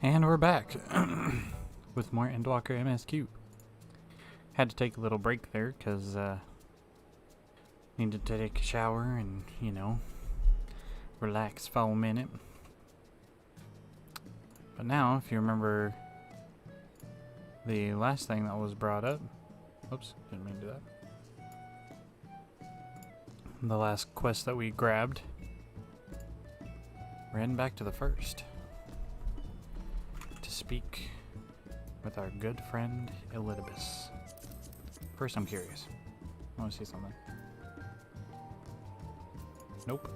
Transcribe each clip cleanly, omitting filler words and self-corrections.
And we're back with more Endwalker MSQ. Had to take a little break there because needed to take a shower and, you know, relax for a minute. But now, if you remember the last thing that was brought up, oops, didn't mean to do that. The last quest that we grabbed, we're heading back to the first to speak with our good friend Elidibus. First, I'm curious. I want to see something. Nope.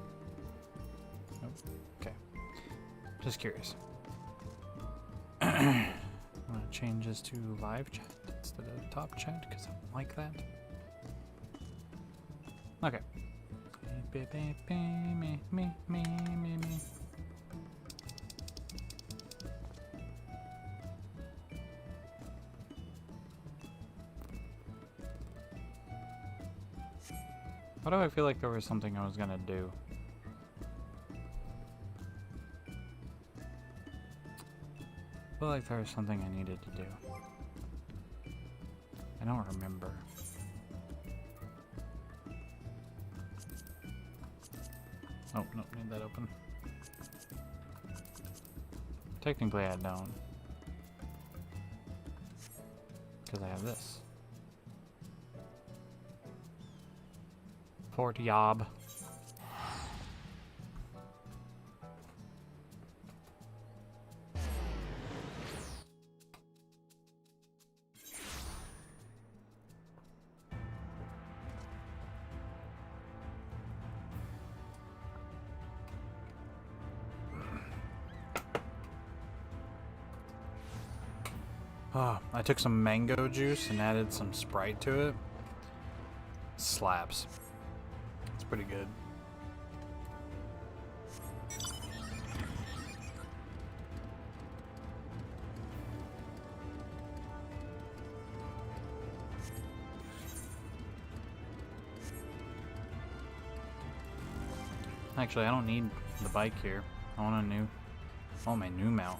Nope. Okay. Just curious. I'm going to change this to live chat instead of top chat because I don't like that. Okay. Why do I feel like there was something I was gonna do? I feel like there was something I needed to do. I don't remember. Oh, nope, need that open. Technically I don't. Because I have this. 40 yob. Oh, I took some mango juice and added some Sprite to it. Slaps. It's pretty good. Actually, I don't need the bike here. I want my new mount.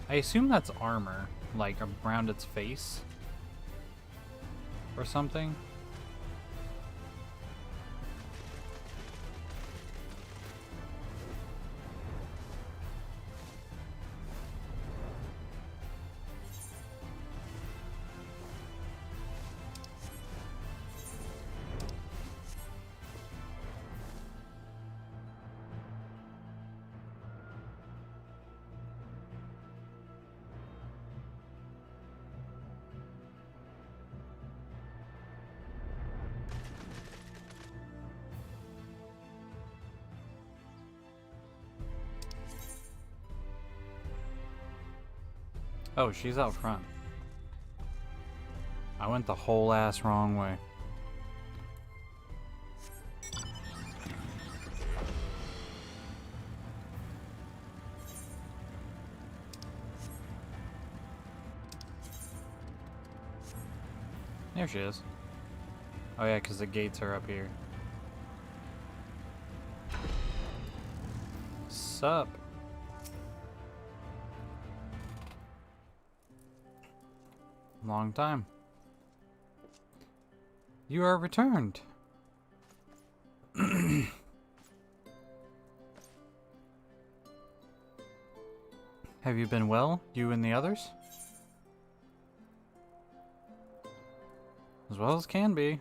I assume that's armor, like around its face or something. Oh, she's out front. I went the whole ass wrong way. There she is. Oh yeah, because the gates are up here. Sup? Long time. You are returned. Have you been well, you and the others? As well as can be.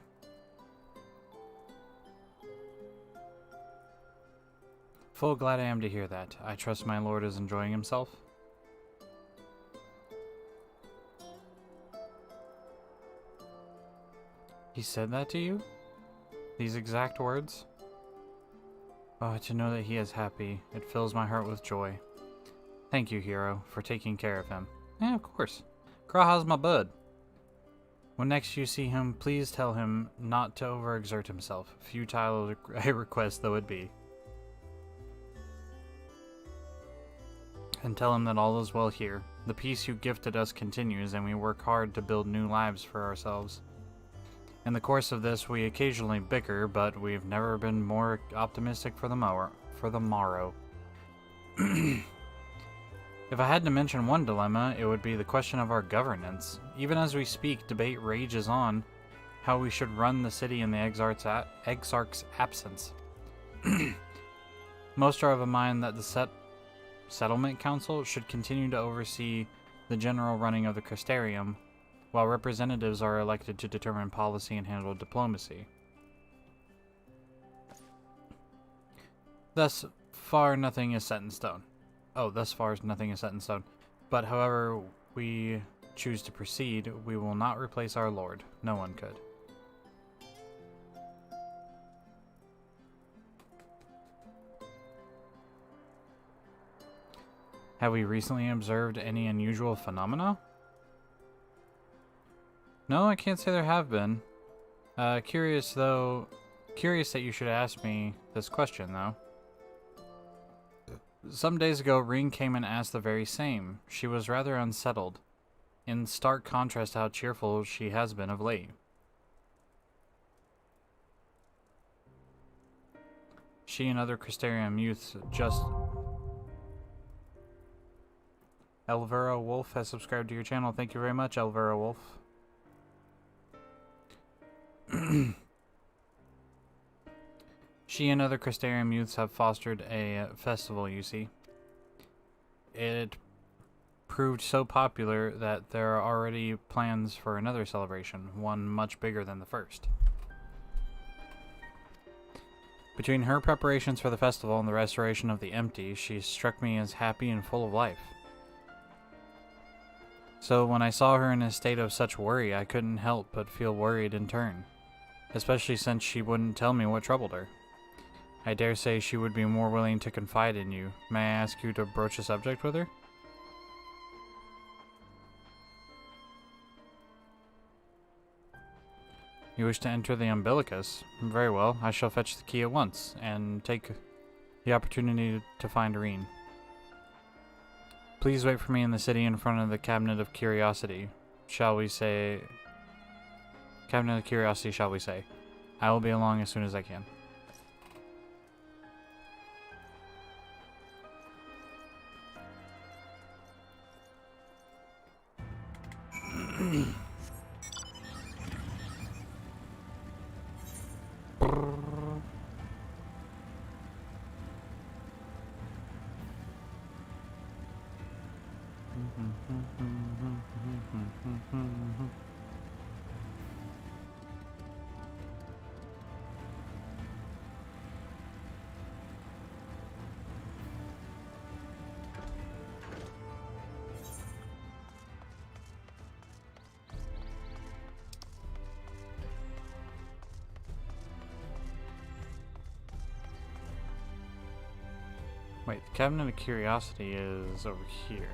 Full glad I am to hear that. I trust my lord is enjoying himself. He said that to you? These exact words? Oh, to know that he is happy. It fills my heart with joy. Thank you, hero, for taking care of him. Yeah, of course. Kraha's my bud. When next you see him, please tell him not to overexert himself. Futile a request though it be. And tell him that all is well here. The peace you gifted us continues, and we work hard to build new lives for ourselves. In the course of this, we occasionally bicker, but we've never been more optimistic for the morrow. If I had to mention one dilemma, it would be the question of our governance. Even as we speak, debate rages on how we should run the city in the Exarch's absence. Most are of a mind that the Settlement Council should continue to oversee the general running of the Crystarium, while representatives are elected to determine policy and handle diplomacy. Thus far, nothing is set in stone. But however we choose to proceed, we will not replace our lord. No one could. Have we recently observed any unusual phenomena? No, I can't say there have been. Curious that you should ask me this question, though. Some days ago, Ring came and asked the very same. She was rather unsettled, in stark contrast to how cheerful she has been of late. She and other Crystarium youths just... Elvira Wolf has subscribed to your channel. Thank you very much, Elvira Wolf. She and other Crystarium youths have fostered a festival, you see. It proved so popular that there are already plans for another celebration, one much bigger than the first. Between her preparations for the festival and the restoration of the empty, she struck me as happy and full of life. So when I saw her in a state of such worry, I couldn't help but feel worried in turn, especially since she wouldn't tell me what troubled her. I dare say she would be more willing to confide in you. May I ask you to broach the subject with her? You wish to enter the umbilicus? Very well, I shall fetch the key at once, and take the opportunity to find Irene. Please wait for me in the city in front of the Cabinet of Curiosity. Shall we say... Cabinet of Curiosity, shall we say. I will be along as soon as I can. Wait, the Cabinet of Curiosity is over here.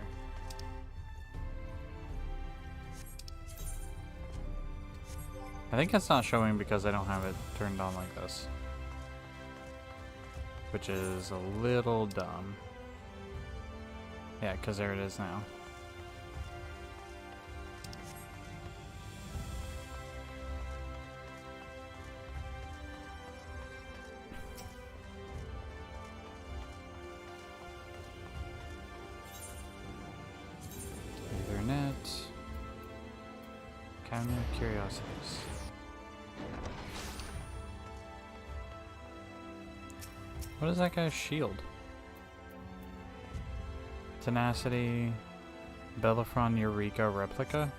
I think it's not showing because I don't have it turned on like this. Which is a little dumb. Yeah, because there it is now. Ethernet. Cabinet of Curiosities. What is that guy's shield? Tenacity, Bellerophon Eureka replica?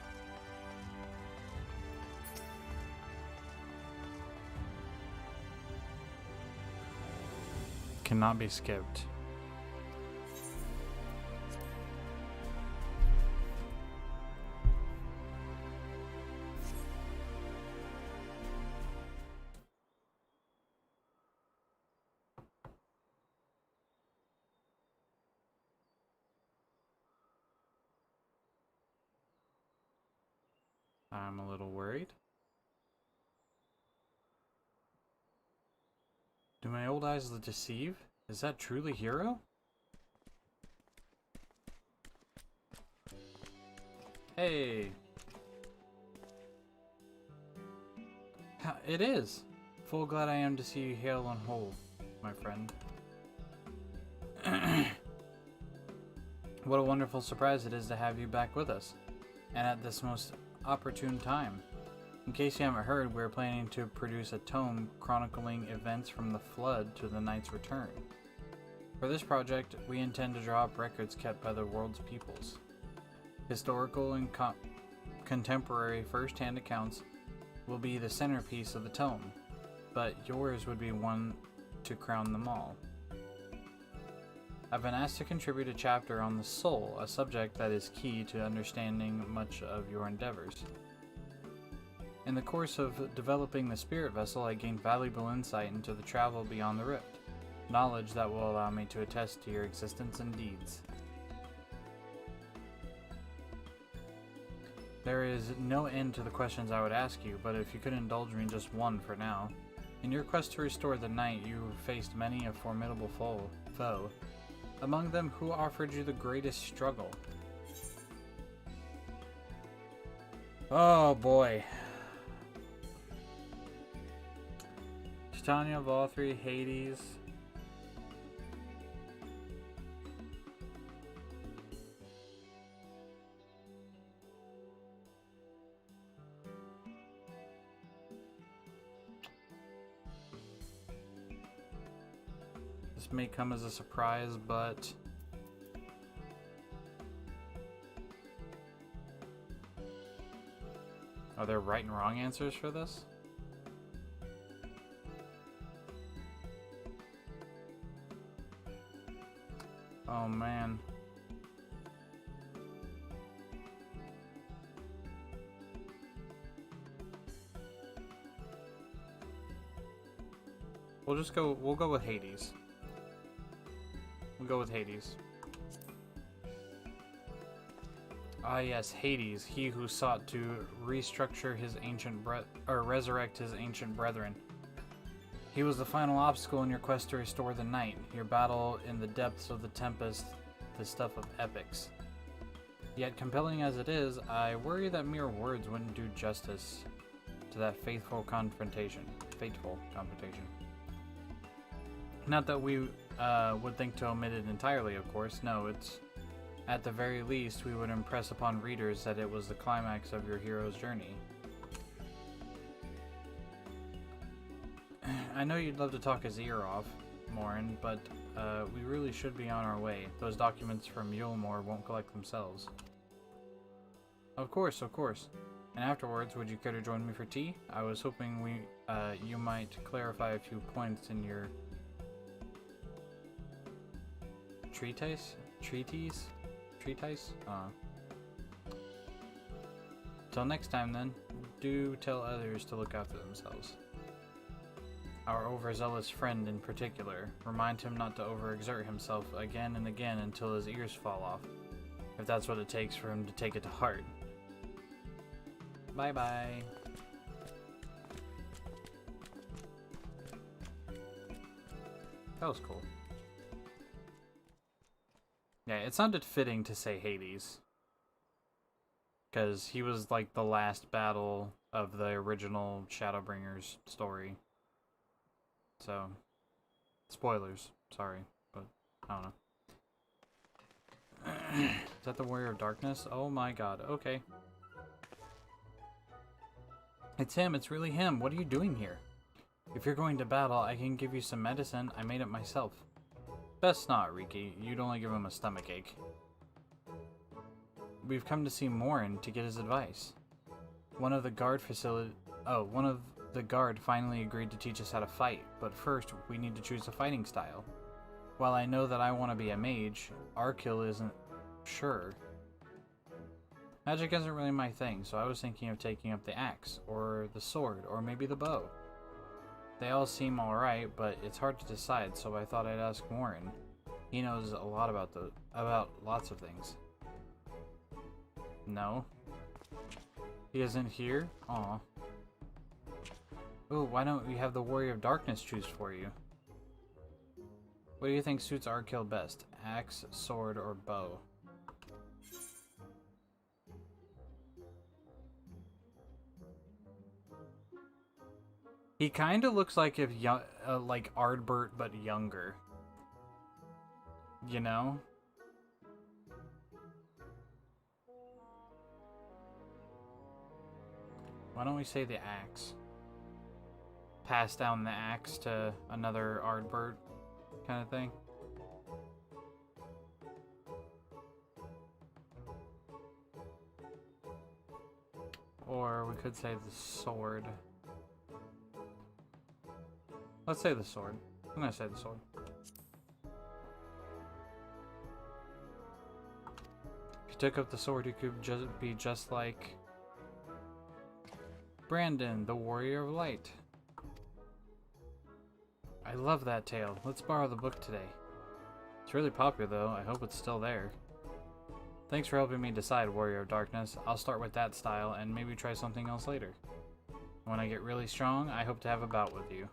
Cannot be skipped. I'm a little worried. Do my old eyes deceive? Is that truly Hero? Hey! It is. Full glad I am to see you hale and whole, my friend. What a wonderful surprise it is to have you back with us, and at this most opportune time. In case you haven't heard, we're planning to produce a tome chronicling events from the Flood to the Knight's return. For this project, we intend to draw up records kept by the world's peoples. Historical and contemporary first-hand accounts will be the centerpiece of the tome, but yours would be one to crown them all. I've been asked to contribute a chapter on the soul, a subject that is key to understanding much of your endeavors. In the course of developing the spirit vessel, I gained valuable insight into the travel beyond the rift, knowledge that will allow me to attest to your existence and deeds. There is no end to the questions I would ask you, but if you could indulge me in just one for now. In your quest to restore the Knight, you faced many a formidable foe. Among them, who offered you the greatest struggle? Oh boy. Titania, Valkyrie, Hades. This may come as a surprise, but are there right and wrong answers for this? Oh man. We'll go with Hades. We'll go with Hades. Ah yes, Hades, he who sought to restructure his resurrect his ancient brethren. He was the final obstacle in your quest to restore the Knight, your battle in the depths of the Tempest, the stuff of epics. Yet compelling as it is, I worry that mere words wouldn't do justice to that fateful confrontation. Not that we would think to omit it entirely, of course. No, it's at the very least we would impress upon readers that it was the climax of your hero's journey. I know you'd love to talk his ear off, Morin, but we really should be on our way. Those documents from Yulemore won't collect themselves. Of course, of course. And afterwards, would you care to join me for tea? I was hoping you might clarify a few points in your treatise? Till next time then, do tell others to look after themselves. Our overzealous friend in particular, remind him not to overexert himself again and again until his ears fall off, if that's what it takes for him to take it to heart. Bye bye. That was cool. Yeah, it sounded fitting to say Hades, because he was like the last battle of the original Shadowbringers story. So, spoilers, sorry, but I don't know. Is that the Warrior of Darkness? Oh my god, okay. It's him, it's really him. What are you doing here? If you're going to battle, I can give you some medicine. I made it myself. Best not, Riki. You'd only give him a stomachache. We've come to see Morin to get his advice. One of the guard finally agreed to teach us how to fight, but first we need to choose a fighting style. While I know that I want to be a mage, Arkil isn't sure. Magic isn't really my thing, so I was thinking of taking up the axe, or the sword, or maybe the bow. They all seem alright, but it's hard to decide, so I thought I'd ask Warren. He knows a lot about lots of things. No? He isn't here? Aw. Ooh, why don't we have the Warrior of Darkness choose for you? What do you think suits Arkil best? Axe, sword, or bow? He kind of looks like like Ardbert, but younger. You know? Why don't we say the axe? Pass down the axe to another Ardbert kind of thing. Or we could say the sword. Let's say the sword. I'm gonna say the sword. If you took up the sword, you could be just like Brandon, the Warrior of Light. I love that tale. Let's borrow the book today. It's really popular, though. I hope it's still there. Thanks for helping me decide, Warrior of Darkness. I'll start with that style and maybe try something else later. When I get really strong, I hope to have a bout with you.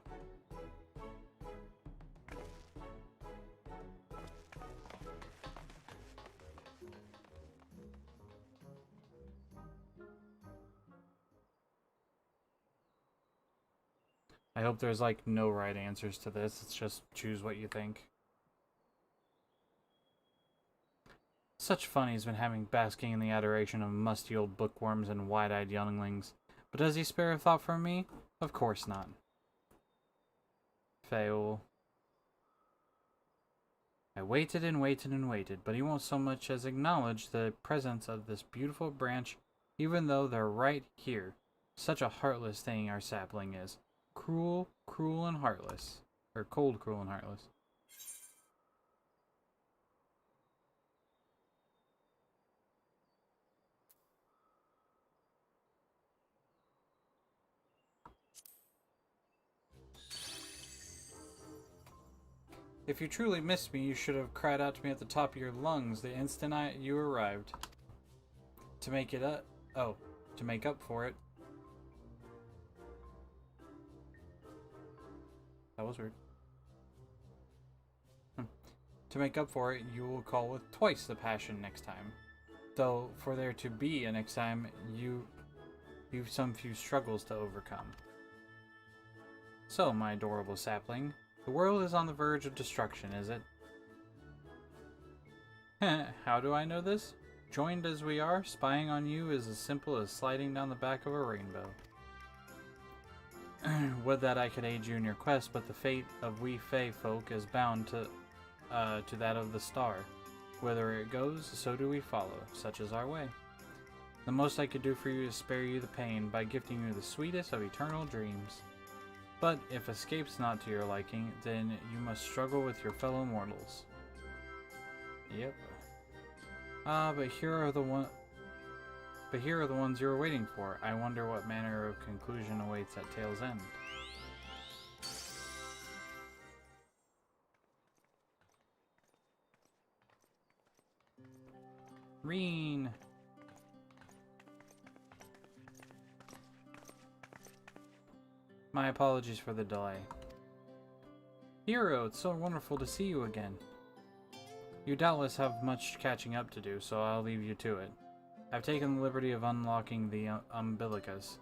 I hope there's like no right answers to this. It's just choose what you think. Such fun he's been having basking in the adoration of musty old bookworms and wide-eyed younglings. But does he spare a thought for me? Of course not. Fail. I waited and waited and waited, but he won't so much as acknowledge the presence of this beautiful branch, even though they're right here. Such a heartless thing our sapling is. Cruel, cruel, and heartless. Or cold, cruel, and heartless. If you truly missed me, you should have cried out to me at the top of your lungs the instant you arrived. To make up for it. That was weird. To make up for it, you will call with twice the passion next time. Though, for there to be a next time, you've some few struggles to overcome. So, my adorable sapling, the world is on the verge of destruction, is it? How do I know this? Joined as we are, spying on you is as simple as sliding down the back of a rainbow. Would that I could aid you in your quest, but the fate of we Fey folk is bound to that of the star. Whither it goes, so do we follow, such is our way. The most I could do for you is spare you the pain by gifting you the sweetest of eternal dreams. But if escape's not to your liking, then you must struggle with your fellow mortals. Yep. But here are the ones you were waiting for. I wonder what manner of conclusion awaits at tale's end. Reen! My apologies for the delay. Hero, it's so wonderful to see you again. You doubtless have much catching up to do, so I'll leave you to it. I've taken the liberty of unlocking the umbilicus,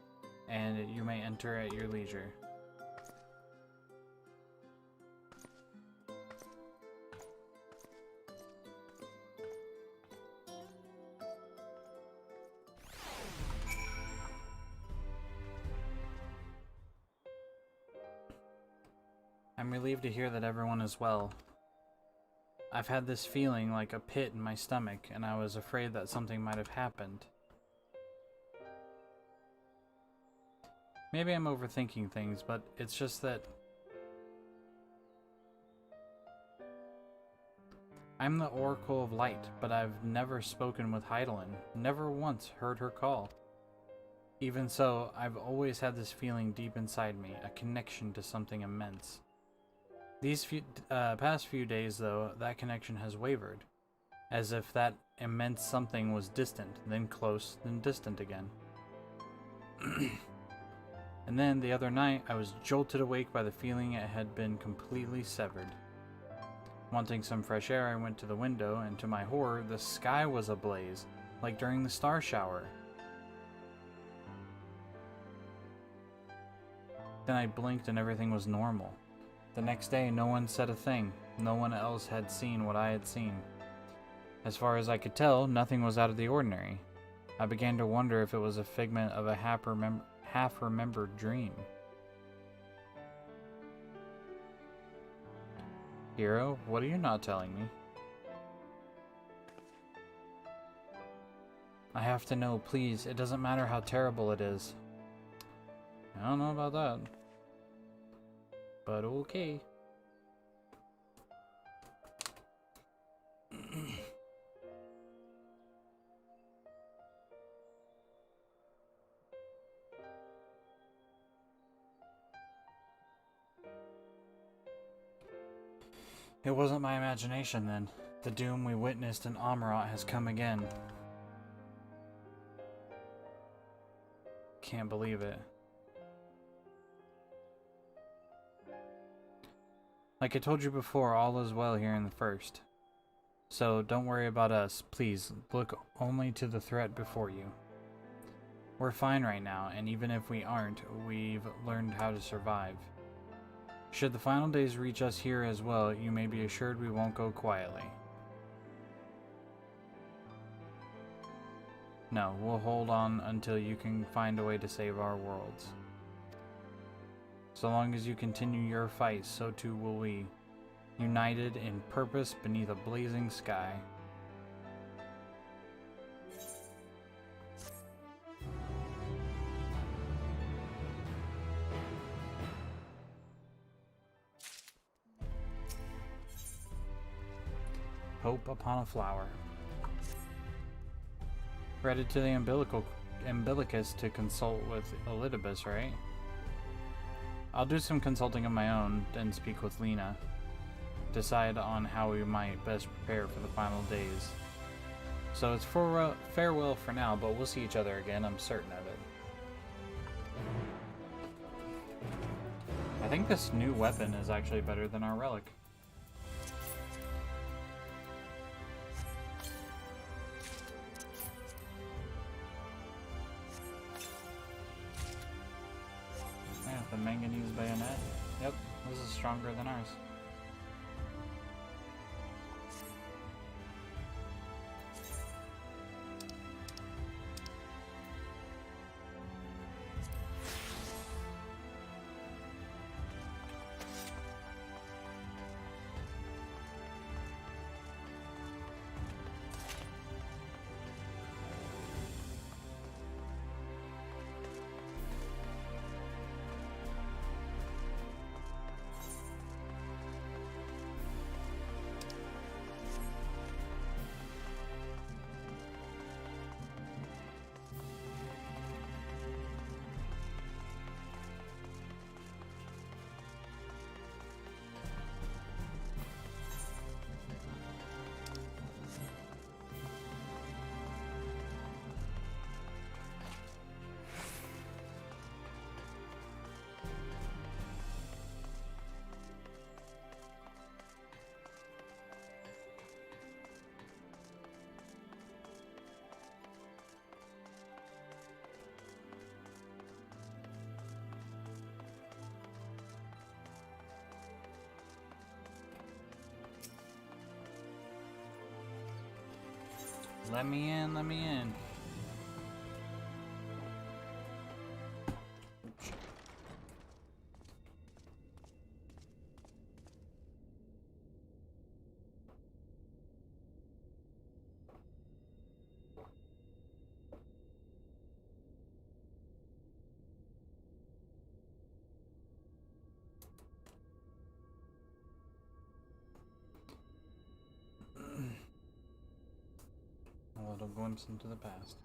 and you may enter at your leisure. I'm relieved to hear that everyone is well. I've had this feeling like a pit in my stomach, and I was afraid that something might have happened. Maybe I'm overthinking things, but it's just that I'm the Oracle of Light, but I've never spoken with Heidelin, never once heard her call. Even so, I've always had this feeling deep inside me, a connection to something immense. These past few days, though, that connection has wavered, as if that immense something was distant, then close, then distant again. And then, the other night, I was jolted awake by the feeling it had been completely severed. Wanting some fresh air, I went to the window, and to my horror, the sky was ablaze, like during the star shower. Then I blinked and everything was normal. The next day, no one said a thing. No one else had seen what I had seen. As far as I could tell, nothing was out of the ordinary. I began to wonder if it was a figment of a half-remembered dream. Hero, what are you not telling me? I have to know, please. It doesn't matter how terrible it is. I don't know about that. But okay. It wasn't my imagination then. The doom we witnessed in Amarat has come again. Can't believe it. Like I told you before, all is well here in the first. So don't worry about us. Please, look only to the threat before you. We're fine right now, and even if we aren't, we've learned how to survive. Should the final days reach us here as well, you may be assured we won't go quietly. No, we'll hold on until you can find a way to save our worlds. So long as you continue your fight, so too will we, united in purpose beneath a blazing sky. Hope upon a flower. Headed to the umbilicus to consult with Elidibus, right? I'll do some consulting of my own, then speak with Lena. Decide on how we might best prepare for the final days. So it's farewell for now, but we'll see each other again, I'm certain of it. I think this new weapon is actually better than our relic. Yeah, the manganese bayonet. Yep, this is stronger than ours. Let me in, let me in. A little glimpse into the past.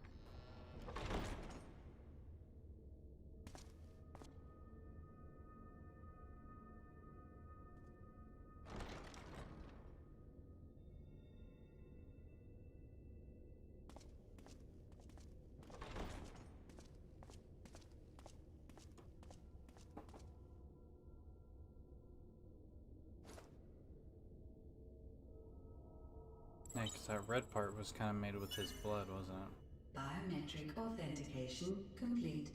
Yeah, because that red part was kind of made with his blood, wasn't it? Biometric authentication complete.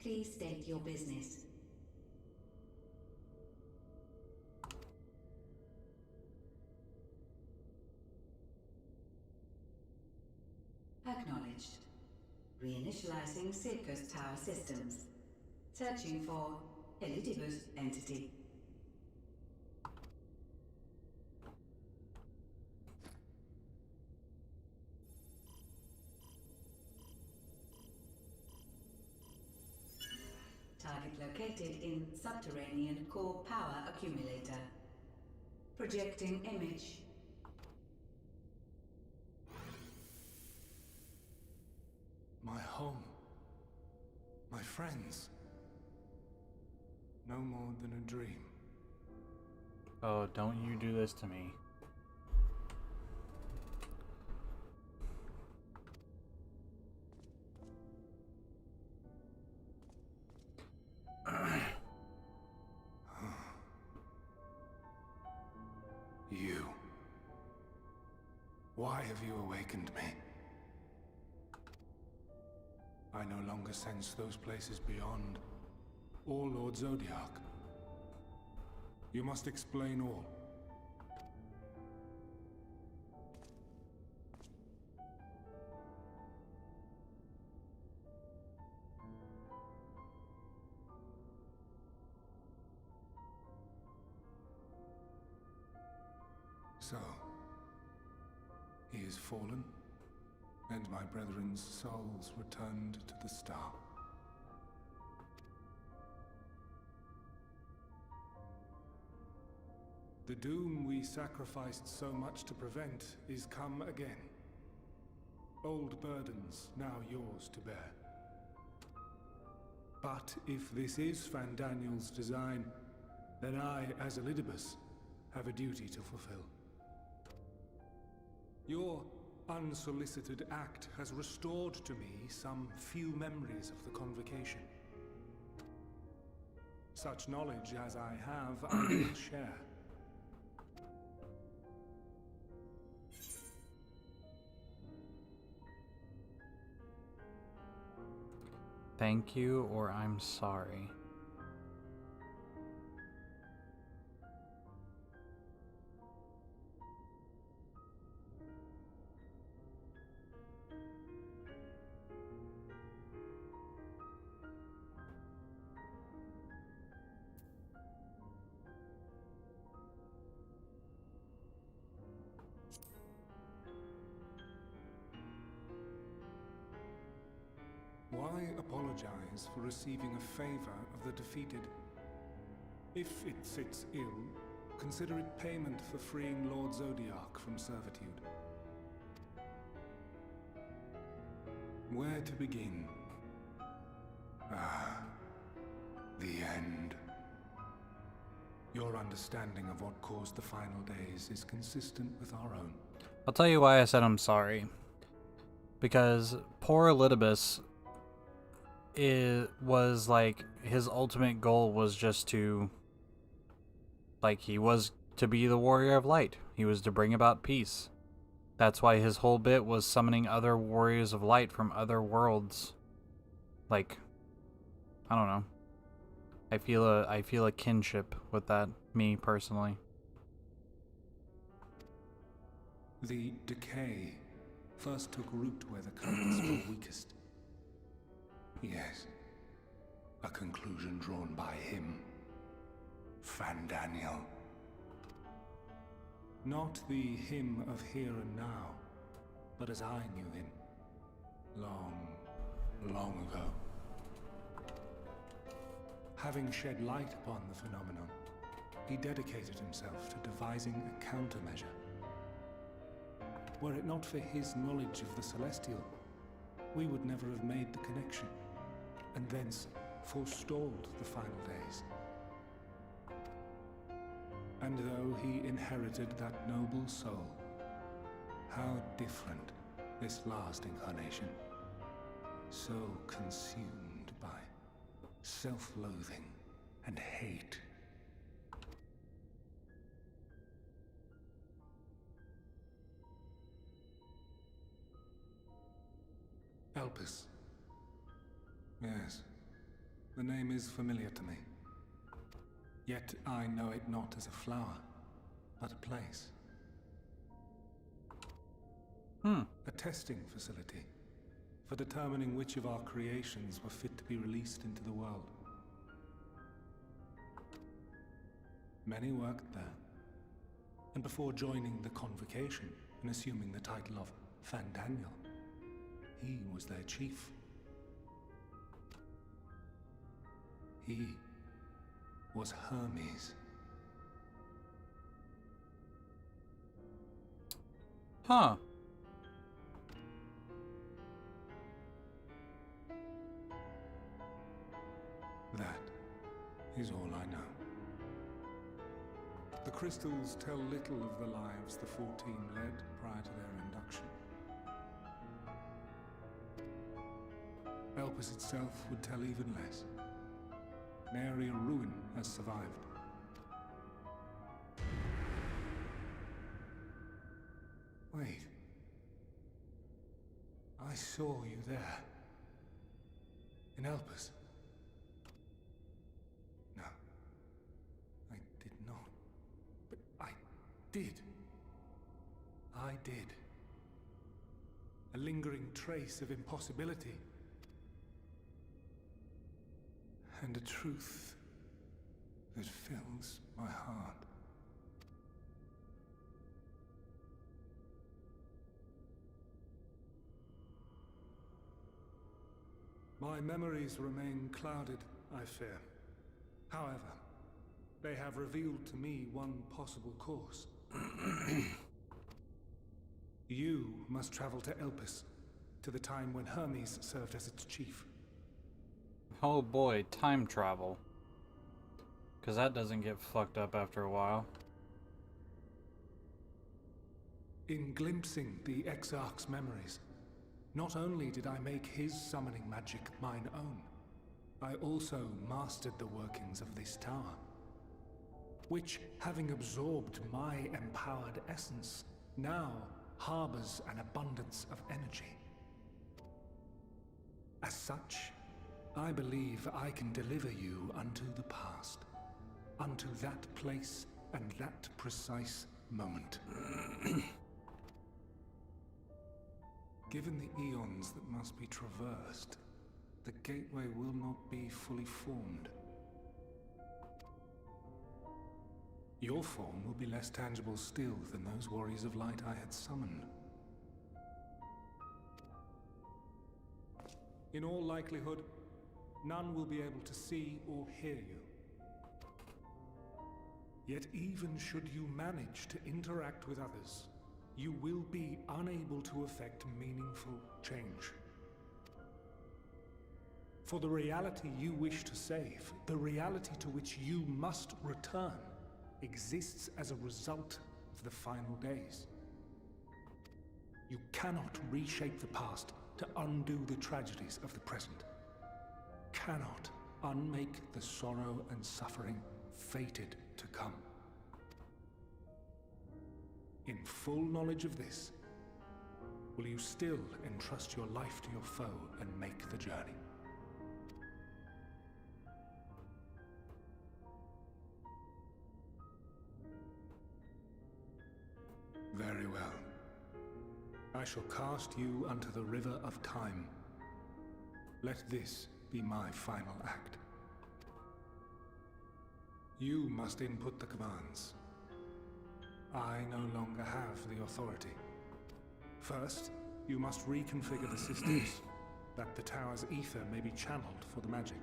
Please state your business. Acknowledged. Reinitializing Circus Tower systems. Searching for Elidibus entity. Target located in subterranean core power accumulator. Projecting image. My home. My friends. No more than a dream. Oh, don't you do this to me. You. Why have you awakened me? I no longer sense those places beyond, or Lord Zodiac. You must explain all. So, he is fallen, and my brethren's souls returned to the star. The doom we sacrificed so much to prevent is come again. Old burdens now yours to bear. But if this is Fandaniel's design, then I, as Elidibus, have a duty to fulfill. Your unsolicited act has restored to me some few memories of the convocation. Such knowledge as I have, I will share. Thank you, or I'm sorry. Why apologize for receiving a favor of the defeated? If it sits ill, consider it payment for freeing Lord Zodiac from servitude. Where to begin? Ah, the end. Your understanding of what caused the final days is consistent with our own. I'll tell you why I said I'm sorry. Because poor Elidibus was like, his ultimate goal was just to, like, he was to be the warrior of light. He was to bring about peace. That's why his whole bit was summoning other warriors of light from other worlds. Like, I don't know. I feel a kinship with that, me personally. The decay first took root where the currents were weakest. Yes, a conclusion drawn by him, Fandaniel. Not the him of here and now, but as I knew him, long, long ago. Having shed light upon the phenomenon, he dedicated himself to devising a countermeasure. Were it not for his knowledge of the Celestial, we would never have made the connection, and thence forestalled the final days. And though he inherited that noble soul, how different this last incarnation, so consumed by self-loathing and hate. Elpis. Yes, the name is familiar to me. Yet I know it not as a flower, but a place. A testing facility for determining which of our creations were fit to be released into the world. Many worked there, and before joining the Convocation and assuming the title of Fandaniel, he was their chief. He was Hermes. Huh. That is all I know. The crystals tell little of the lives the 14 led prior to their induction. Elpis itself would tell even less. Nary a ruin has survived. Wait. I saw you there. In Elpis. No. I did not. But I did. I did. A lingering trace of impossibility. And a truth that fills my heart. My memories remain clouded, I fear. However, they have revealed to me one possible course. You must travel to Elpis, to the time when Hermes served as its chief. Oh boy, time travel. Because that doesn't get fucked up after a while. In glimpsing the Exarch's memories, not only did I make his summoning magic mine own, I also mastered the workings of this tower, which, having absorbed my empowered essence, now harbors an abundance of energy. As such, I believe I can deliver you unto the past, unto that place and that precise moment. Given the eons that must be traversed, the gateway will not be fully formed. Your form will be less tangible still than those warriors of light I had summoned. In all likelihood, none will be able to see or hear you. Yet even should you manage to interact with others, you will be unable to effect meaningful change. For the reality you wish to save, the reality to which you must return, exists as a result of the final days. You cannot reshape the past to undo the tragedies of the present. Cannot unmake the sorrow and suffering fated to come. In full knowledge of this, will you still entrust your life to your foe and make the journey? Very well. I shall cast you unto the river of time. Let this be my final act. You must input the commands. I no longer have the authority. First, you must reconfigure the systems, that the tower's ether may be channeled for the magic.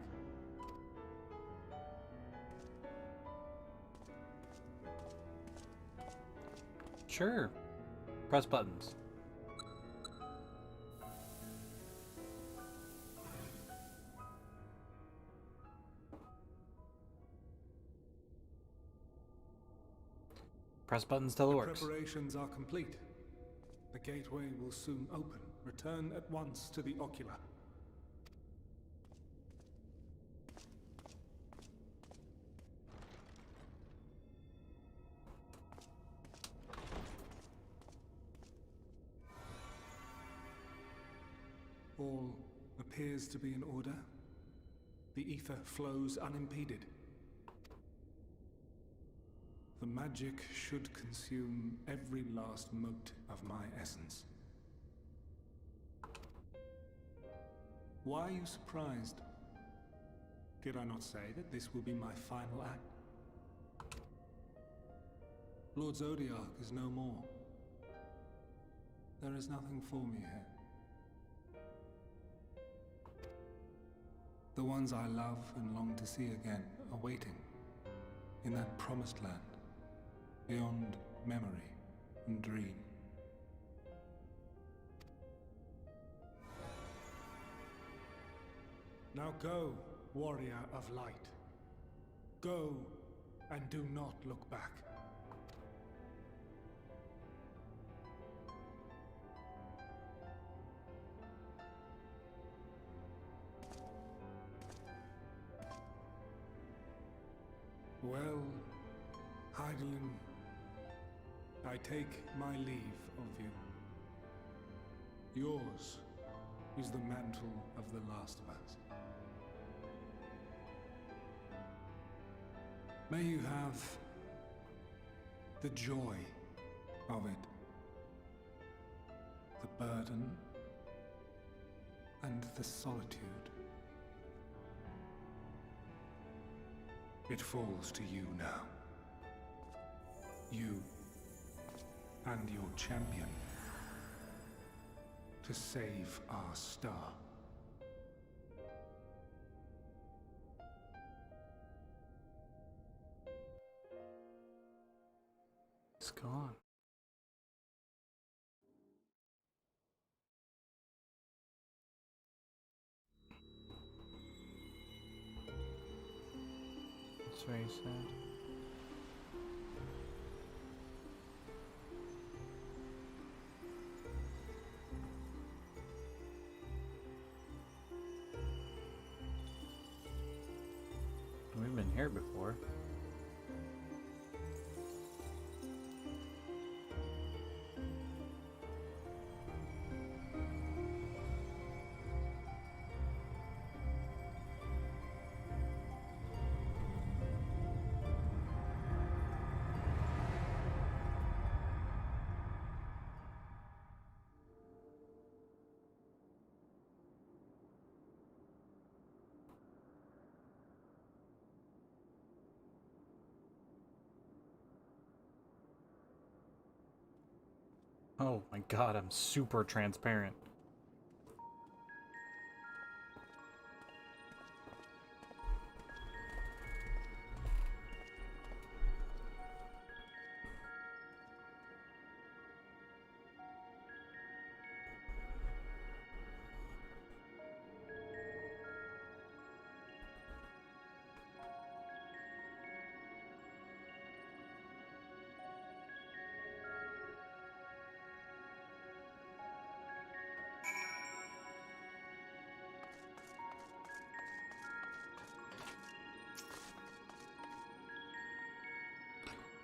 Sure. Press buttons. Press buttons till it works. Preparations are complete. The gateway will soon open. Return at once to the ocular. All appears to be in order. The ether flows unimpeded. The magic should consume every last mote of my essence. Why are you surprised? Did I not say that this will be my final act? Lord Zodiac is no more. There is nothing for me here. The ones I love and long to see again are waiting in that promised land, beyond memory and dream. Now go, warrior of light. Go, and do not look back. Well, Heidelin, I take my leave of you. Yours is the mantle of the last of us. May you have the joy of it, the burden, and the solitude. It falls to you now. You and your champion to save our star. It's gone. It's very sad. We've been here before. Oh my god, I'm super transparent.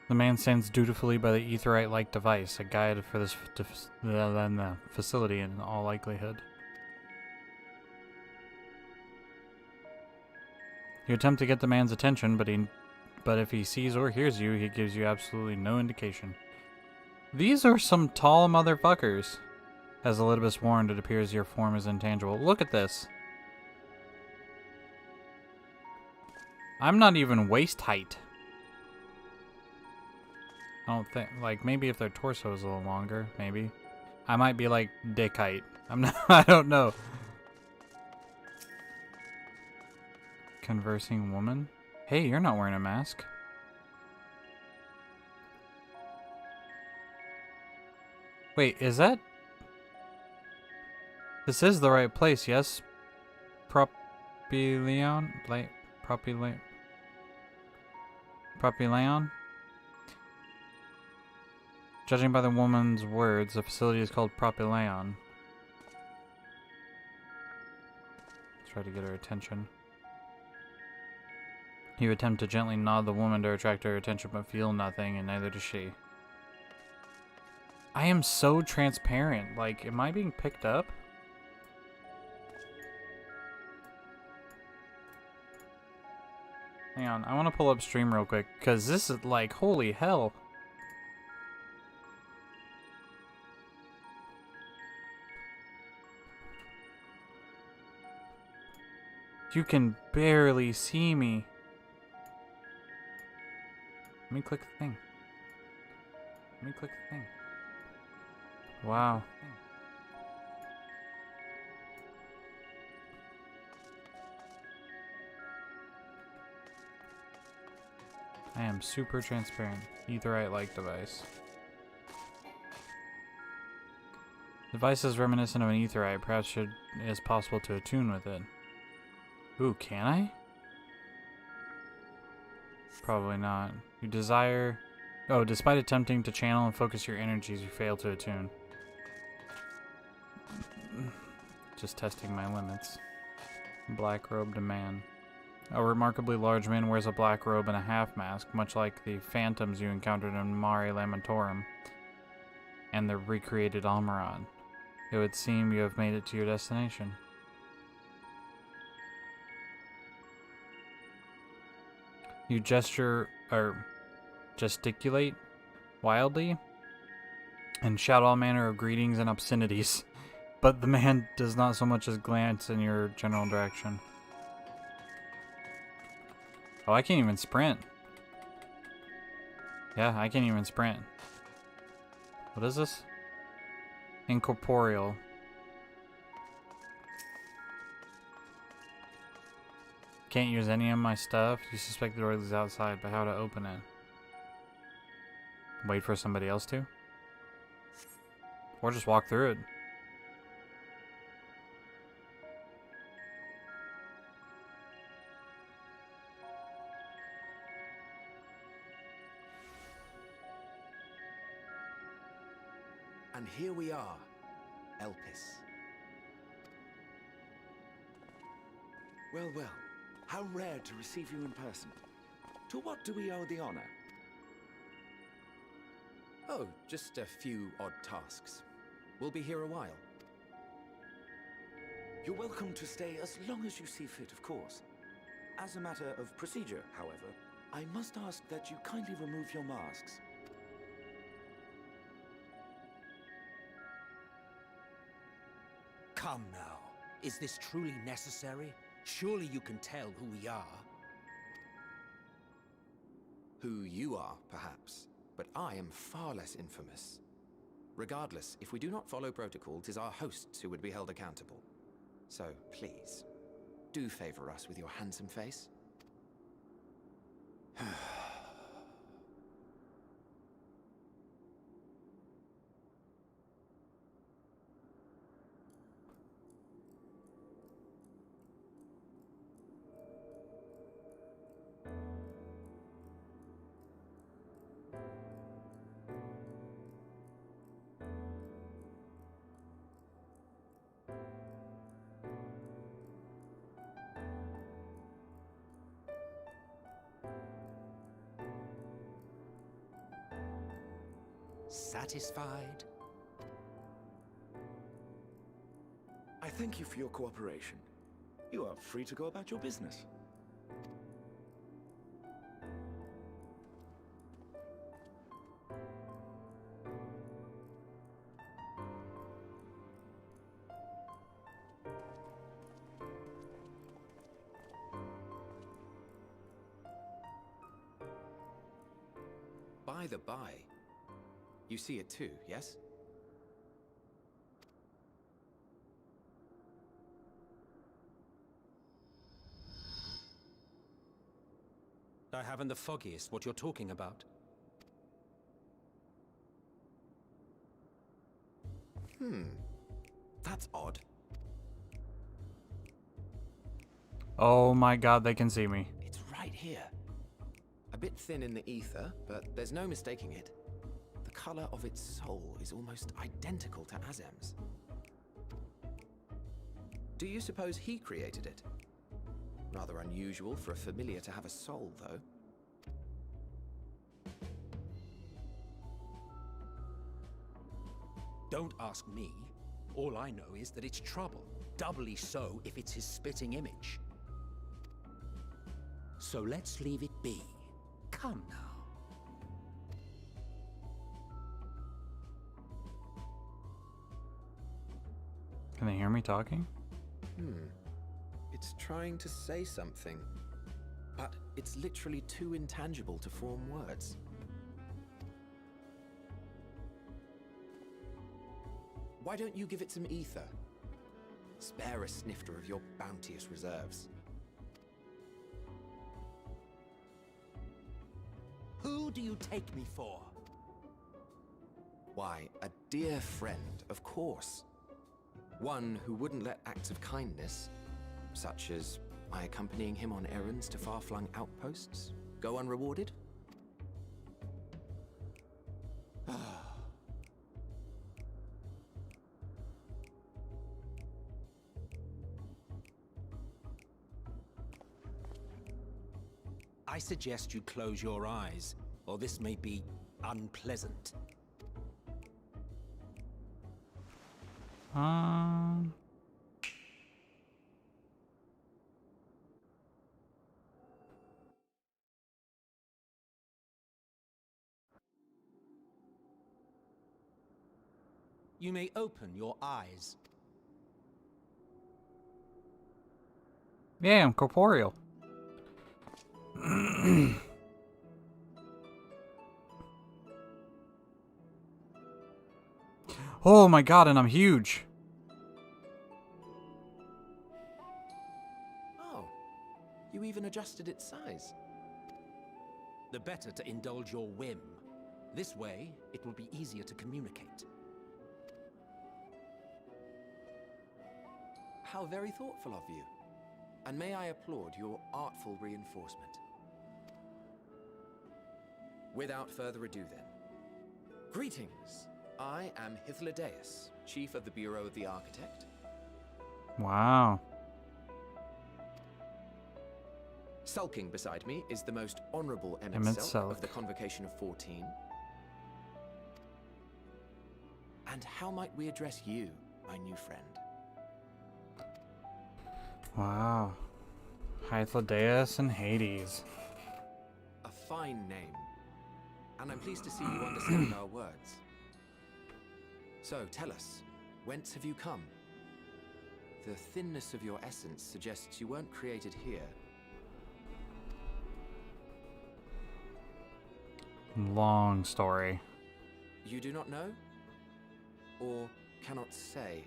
The man stands dutifully by the aetherite-like device, a guide for this facility in all likelihood. You attempt to get the man's attention, but if he sees or hears you, he gives you absolutely no indication. These are some tall motherfuckers. As Elidibus warned, it appears your form is intangible. Look at this. I'm not even waist height. I don't think, like, maybe if their torso is a little longer, maybe. I might be like dick height. I'm not, I don't know. Conversing woman? Hey, you're not wearing a mask. Wait, is that? This is the right place, yes? Propyleon? Propyleon? Judging by the woman's words, the facility is called Propyleon. Let's try to get her attention. You attempt to gently nod the woman to attract her attention, but feel nothing, and neither does she. I am so transparent. Like, am I being picked up? Hang on, I want to pull up stream real quick, because this is like, holy hell. You can barely see me. Let me click the thing. Let me click the thing. Wow. I am super transparent. Aetherite-like device. Device is reminiscent of an aetherite. Perhaps it is possible to attune with it. Ooh, can I? Probably not. You desire... Oh, despite attempting to channel and focus your energies, you fail to attune. Just testing my limits. Black-robed man. A remarkably large man wears a black robe and a half-mask, much like the phantoms you encountered in Mare Lamentorum and the recreated Almirad. It would seem you have made it to your destination. You gesticulate wildly and shout all manner of greetings and obscenities, but the man does not so much as glance in your general direction. Oh, I can't even sprint. Yeah, I can't even sprint. What is this? Incorporeal. Can't use any of my stuff. You suspect the door is outside, but how to open it? Wait for somebody else to? Or just walk through it. And here we are, Elpis. Well, well, how rare to receive you in person. To what do we owe the honor? Oh, just a few odd tasks. We'll be here a while. You're welcome to stay as long as you see fit, of course. As a matter of procedure, however, I must ask that you kindly remove your masks. Come now. Is this truly necessary? Surely you can tell who we are. Who you are, perhaps, but I am far less infamous. Regardless, if we do not follow protocol, 'tis our hosts who would be held accountable. So, please, do favor us with your handsome face. Satisfied? I thank you for your cooperation. You are free to go about your business. By the by, you see it too, yes? I haven't the foggiest what you're talking about. That's odd. Oh my god, they can see me. It's right here. A bit thin in the ether, but there's no mistaking it. The color of its soul is almost identical to Azem's. Do you suppose he created it? Rather unusual for a familiar to have a soul, though. Don't ask me. All I know is that it's trouble. Doubly so if it's his spitting image. So let's leave it be. Come now. Can they hear me talking? It's trying to say something, but it's literally too intangible to form words. Why don't you give it some ether? Spare a snifter of your bounteous reserves. Who do you take me for? Why, a dear friend, of course. One who wouldn't let acts of kindness, such as my accompanying him on errands to far-flung outposts, go unrewarded? I suggest you close your eyes, or this may be unpleasant. You may open your eyes. Yeah, I'm corporeal. Oh my god, and I'm huge. Oh, you even adjusted its size. The better to indulge your whim. This way, it will be easier to communicate. How very thoughtful of you. And may I applaud your artful reinforcement. Without further ado then. Greetings. I am Hythlodaeus, Chief of the Bureau of the Architect. Wow. Sulking beside me is the most honorable Emmett Emmett Selk Selk. of the Convocation of 14. And how might we address you, my new friend? Wow. Hythlodaeus and Hades. A fine name. And I'm pleased to see you understand our words. So, tell us, whence have you come? The thinness of your essence suggests you weren't created here. Long story. You do not know? Or cannot say?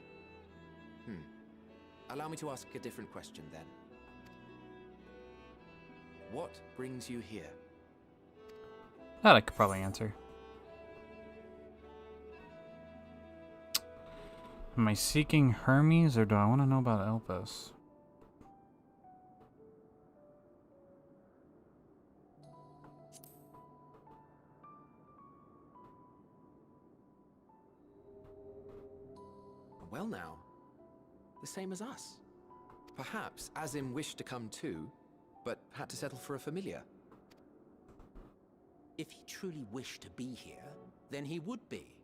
Allow me to ask a different question then. What brings you here? That I could probably answer. Am I seeking Hermes or do I want to know about Elpis? Well now, the same as us. Perhaps Azim wished to come too, but had to settle for a familiar. If he truly wished to be here, then he would be.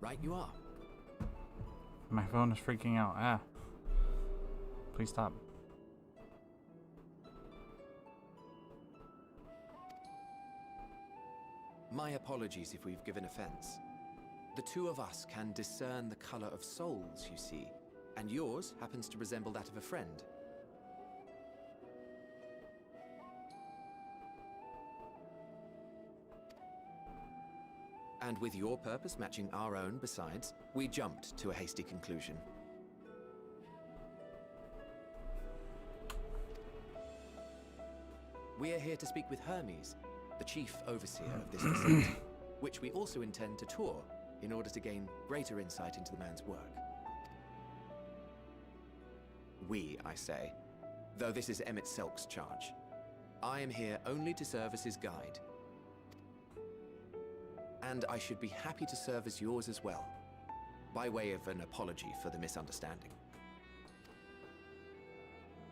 Right you are. My phone is freaking out. Ah. Please stop. My apologies if we've given offense. The two of us can discern the color of souls, you see, and yours happens to resemble that of a friend. And with your purpose matching our own besides, we jumped to a hasty conclusion. We are here to speak with Hermes, the chief overseer of this facility, which we also intend to tour in order to gain greater insight into the man's work. We, I say, though this is Emmett Selk's charge. I am here only to serve as his guide. And I should be happy to serve as yours as well, by way of an apology for the misunderstanding.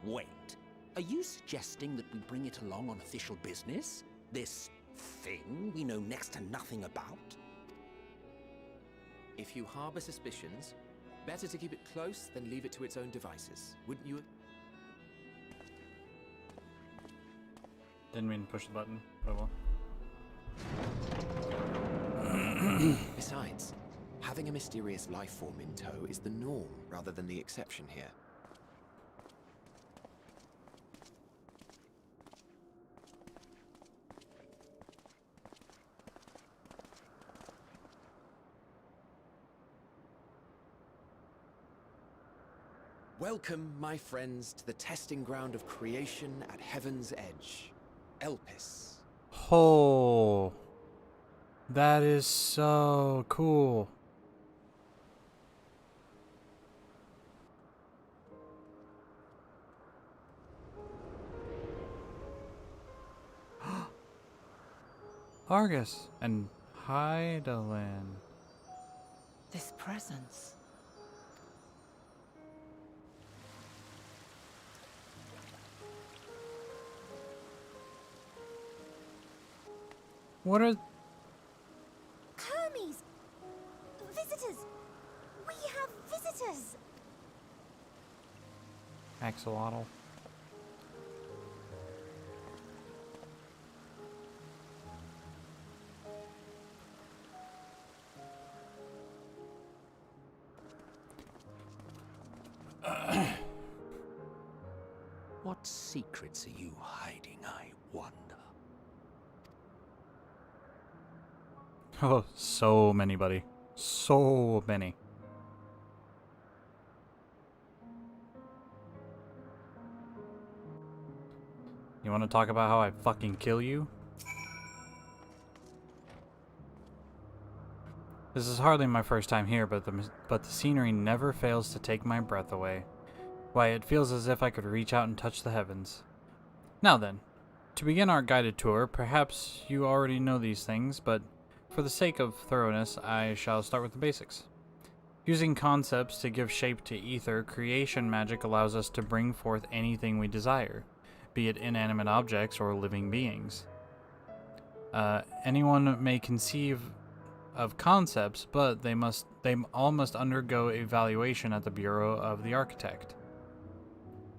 Wait, are you suggesting that we bring it along on official business? This thing we know next to nothing about? If you harbor suspicions, better to keep it close than leave it to its own devices, wouldn't you? Didn't mean to push the button, but well. Besides, Having a mysterious life form in tow is the norm rather than the exception here. Welcome, my friends, to the testing ground of creation at Heaven's Edge. Elpis. Oh, that is so cool. Argus and Hydaelyn. This presence. What are... Hermes! Visitors! We have visitors! Axolotl. What secrets are you hiding, I wonder? Oh, so many, buddy. So many. You want to talk about how I fucking kill you? This is hardly my first time here, but the scenery never fails to take my breath away. Why, it feels as if I could reach out and touch the heavens. Now then, to begin our guided tour, perhaps you already know these things, but for the sake of thoroughness, I shall start with the basics. Using concepts to give shape to ether, creation magic allows us to bring forth anything we desire, be it inanimate objects or living beings. Anyone may conceive of concepts, but they all must undergo evaluation at the Bureau of the Architect.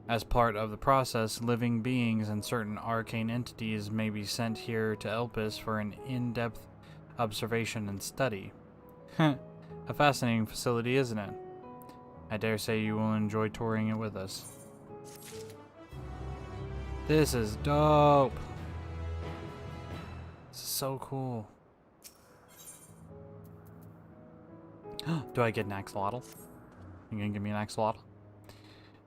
As part of the process, living beings and certain arcane entities may be sent here to Elpis for an in-depth observation and study. A fascinating facility, isn't it? I dare say you will enjoy touring it with us. This is dope. This is so cool. Do I get an axolotl? You gonna give me an axolotl?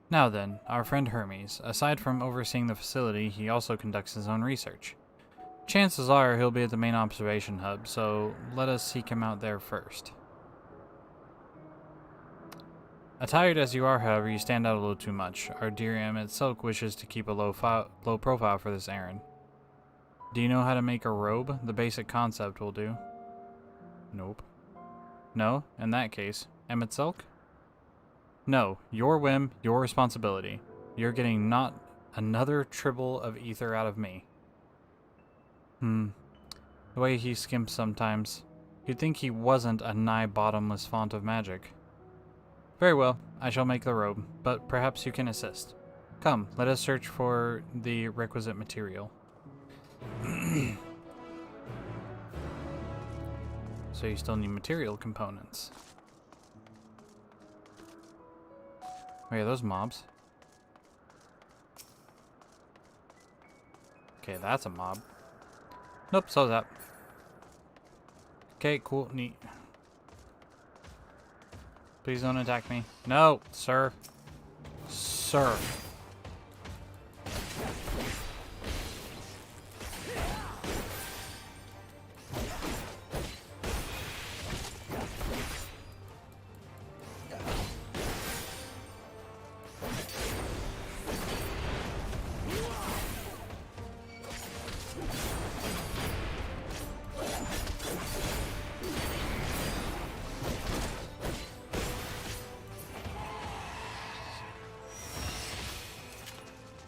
Now then, our friend Hermes. Aside from overseeing the facility, he also conducts his own research. Chances are he'll be at the main observation hub, so let us seek him out there first. Attired as you are, however, you stand out a little too much. Our dear Emmett Silk wishes to keep a low profile for this errand. Do you know how to make a robe? The basic concept will do. Nope. No? In that case, Emmett Silk? No, your whim, your responsibility. You're getting not another tribble of ether out of me. The way he skimps sometimes. You'd think he wasn't a nigh bottomless font of magic. Very well, I shall make the robe, but perhaps you can assist. Come, let us search for the requisite material. So you still need material components. Wait, are those mobs? Okay, that's a mob. Nope, so that. Okay, cool, neat. Please don't attack me. No, sir. Sir.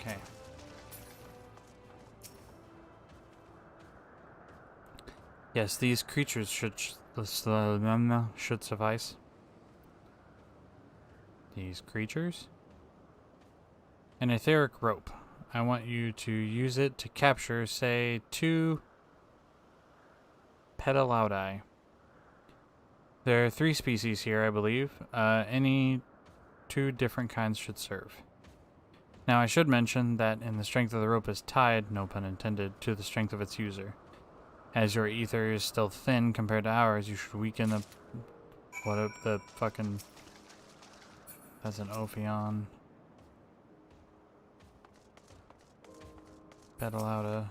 Okay. Yes, these creatures should suffice. These creatures? An etheric rope. I want you to use it to capture, say, 2 pedalaudi. There are 3 species here, I believe. Any 2 different kinds should serve. Now, I should mention that in the strength of the rope is tied, no pun intended, to the strength of its user. As your ether is still thin compared to ours, you should weaken the... the fucking... That's an Ophion. Pedal out a...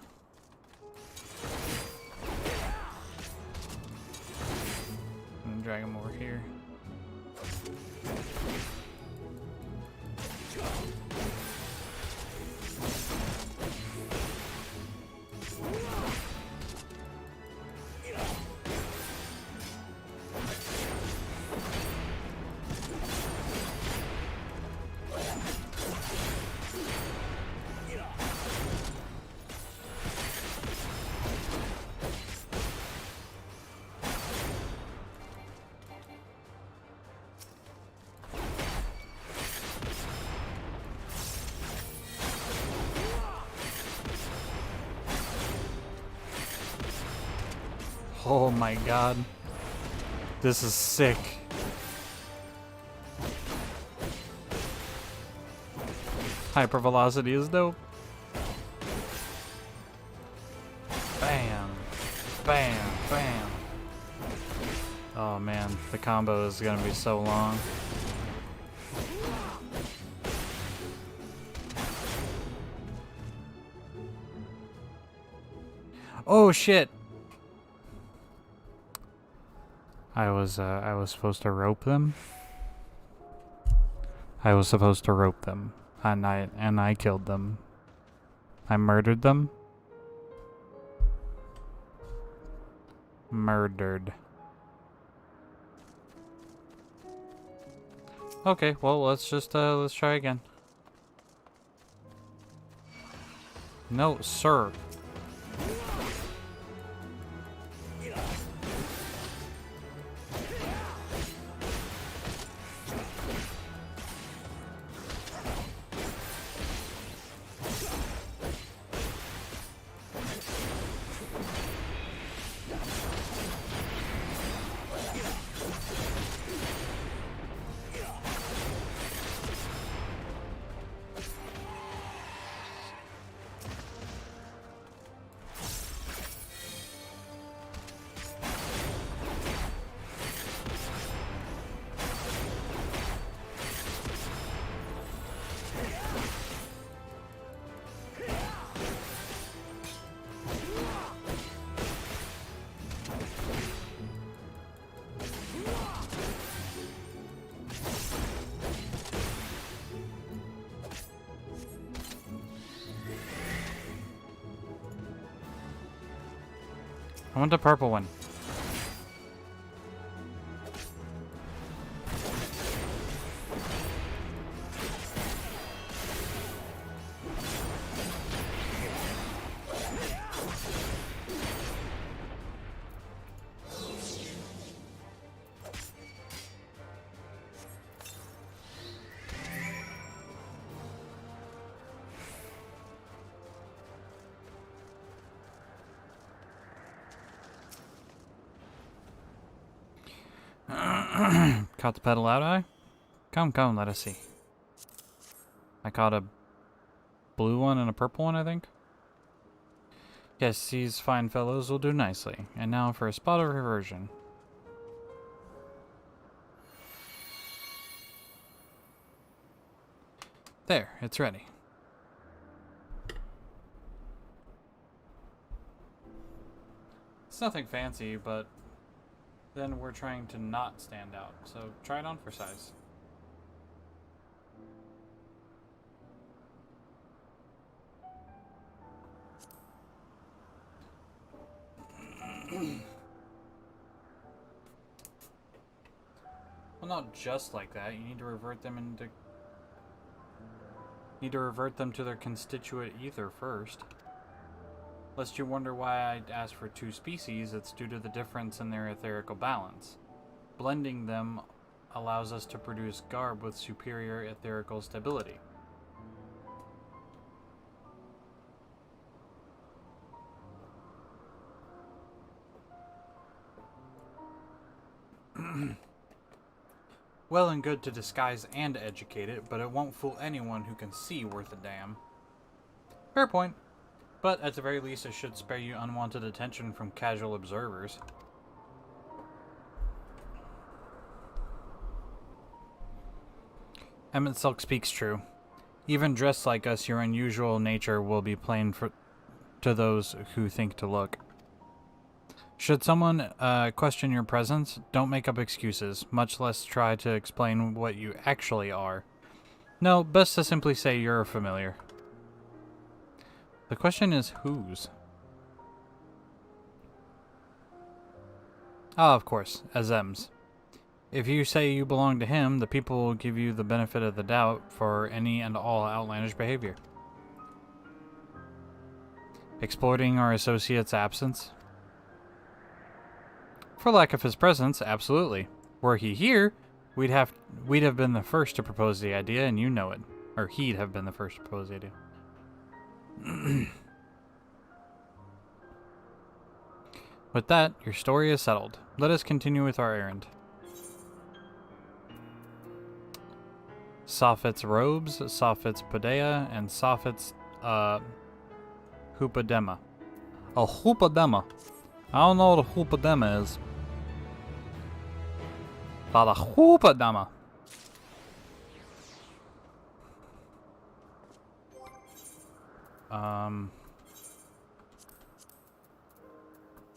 I'm gonna drag him over here. Oh my god. This is sick. Hypervelocity is dope. Bam. Bam. Bam. Oh man, the combo is gonna be so long. Oh shit! I was supposed to rope them. I was supposed to rope them, and I killed them. I murdered them. Murdered. Okay, well let's try again. No, sir. I want the purple one. Caught the pedal out eye? Come, let us see. I caught a blue one and a purple one, I think. Yes, these fine fellows will do nicely. And now for a spot of reversion. There, it's ready. It's nothing fancy, but then we're trying to not stand out, so try it on for size. Well, not just like that. You need to revert them to their constituent ether first. Lest you wonder why I asked for 2 species, it's due to the difference in their etherical balance. Blending them allows us to produce garb with superior etherical stability. Well and good to disguise and educate it, but it won't fool anyone who can see worth a damn. Fair point. But at the very least, it should spare you unwanted attention from casual observers. Emmett Silk speaks true. Even dressed like us, your unusual nature will be plain to those who think to look. Should someone question your presence, don't make up excuses, much less try to explain what you actually are. No, best to simply say you're a familiar. The question is whose? Ah, of course, Azem's. If you say you belong to him, the people will give you the benefit of the doubt for any and all outlandish behavior. Exploiting our associate's absence? For lack of his presence, absolutely. Were he here, we'd have been the first to propose the idea, and you know it. Or he'd have been the first to propose the idea. With that, your story is settled. Let us continue with our errand. Sophit's robes, Sophit's podea, and Sophit's hoopadema. A hoopadema. I don't know what a hoopadema is. But a hoopadema.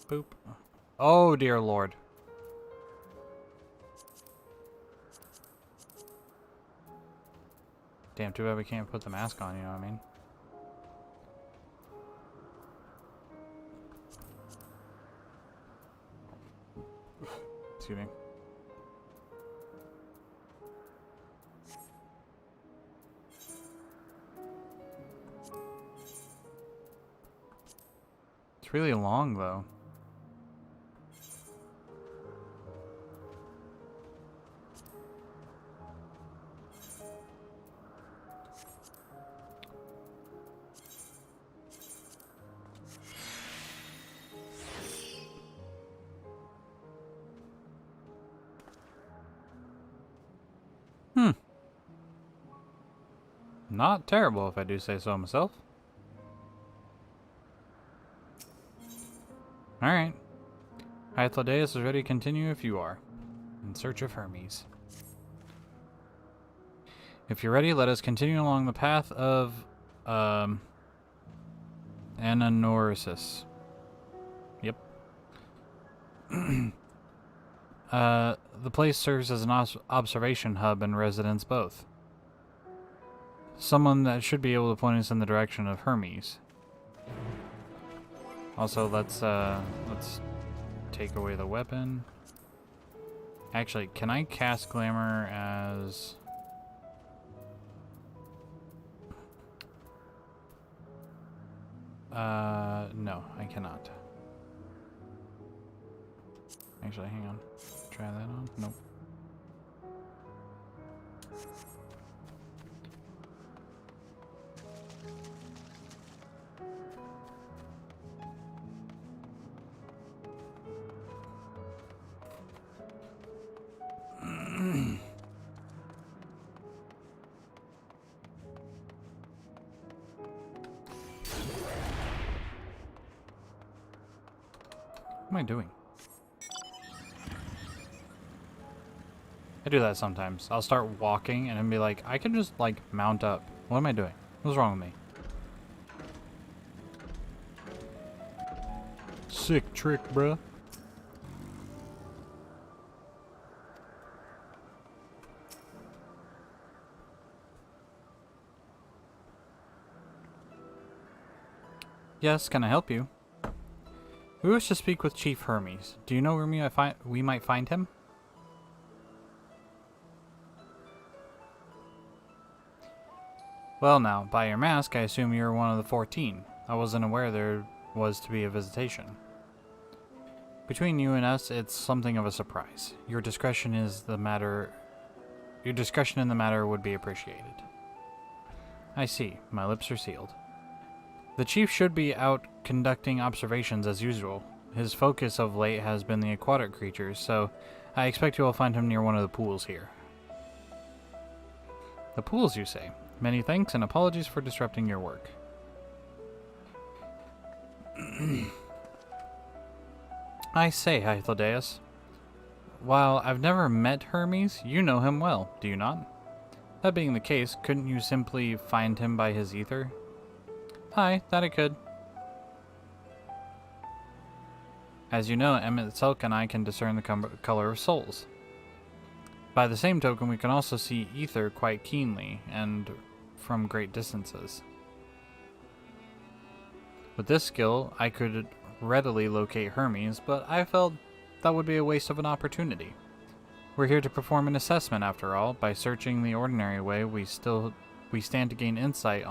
Boop. Oh, dear Lord. Damn, too bad we can't put the mask on, you know what I mean? Excuse me. It's really long, though. Not terrible, if I do say so myself. Alright. Hythlodaeus is ready to continue if you are. In search of Hermes. If you're ready, let us continue along the path of Ananorisis. Yep. The place serves as an observation hub and residence both. Someone that should be able to point us in the direction of Hermes. Also, let's take away the weapon. Actually, can I cast Glamour as... no, I cannot. Actually, hang on. Try that on. Nope. What am I doing? I do that sometimes. I'll start walking and then be like, I can just like mount up. What am I doing? What's wrong with me? Sick trick, bruh. Yes, can I help you? We wish to speak with Chief Hermes. Do you know where we might find him? Well now, by your mask, I assume you're one of the 14. I wasn't aware there was to be a visitation. Between you and us, it's something of a surprise. Your discretion in the matter would be appreciated. I see. My lips are sealed. The Chief should be out conducting observations as usual. His focus of late has been the aquatic creatures, so I expect you will find him near one of the pools here. The pools, you say? Many thanks and apologies for disrupting your work. I say, Hythlodaeus. While I've never met Hermes, you know him well, do you not? That being the case, couldn't you simply find him by his ether? Aye, that I could. As you know, Emmett Selk and I can discern the color of souls. By the same token, we can also see ether quite keenly, and from great distances. With this skill, I could readily locate Hermes, but I felt that would be a waste of an opportunity. We're here to perform an assessment, after all. By searching the ordinary way, we stand to gain insight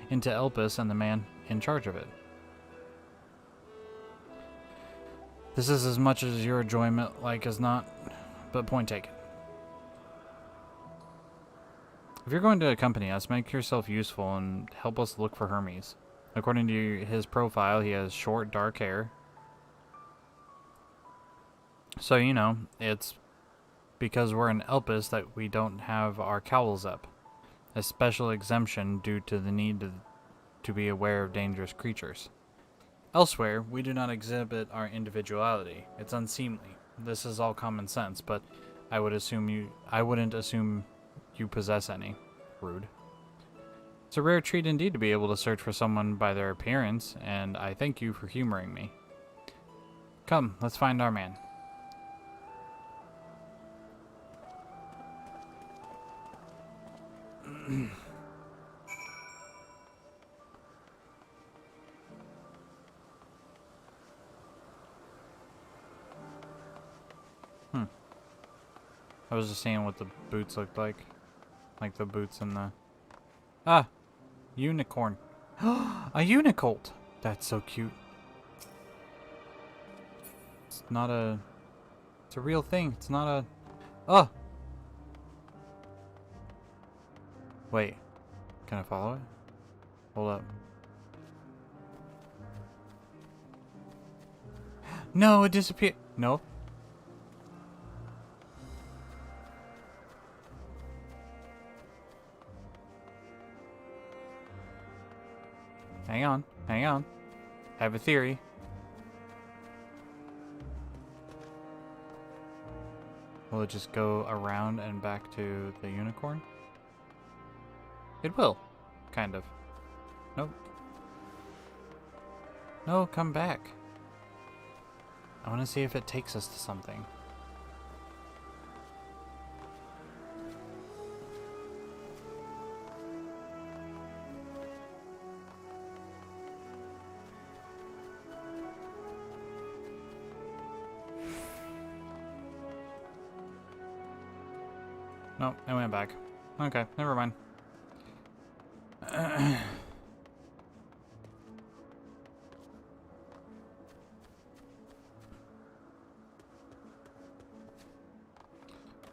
into Elpis and the man in charge of it. This is as much as your enjoyment like as not, but point taken. If you're going to accompany us, make yourself useful and help us look for Hermes. According to his profile, he has short, dark hair. So, you know, it's because we're in Elpis that we don't have our cowls up. A special exemption due to the need to be aware of dangerous creatures. Elsewhere, we do not exhibit our individuality. It's unseemly. This is all common sense, but I wouldn't assume you possess any. Rude. It's a rare treat indeed to be able to search for someone by their appearance, and I thank you for humoring me. Come, let's find our man. I was just seeing what the boots looked like. Like the boots in the... Ah! Unicorn. A unicolt! That's so cute. It's not a... It's a real thing. It's not a... Oh! Wait. Can I follow it? Hold up. No, it disappeared. No. Hang on. Hang on. I have a theory. Will it just go around and back to the unicorn? It will. Kind of. Nope. No, come back. I want to see if it takes us to something. No, it went back. Okay, never mind.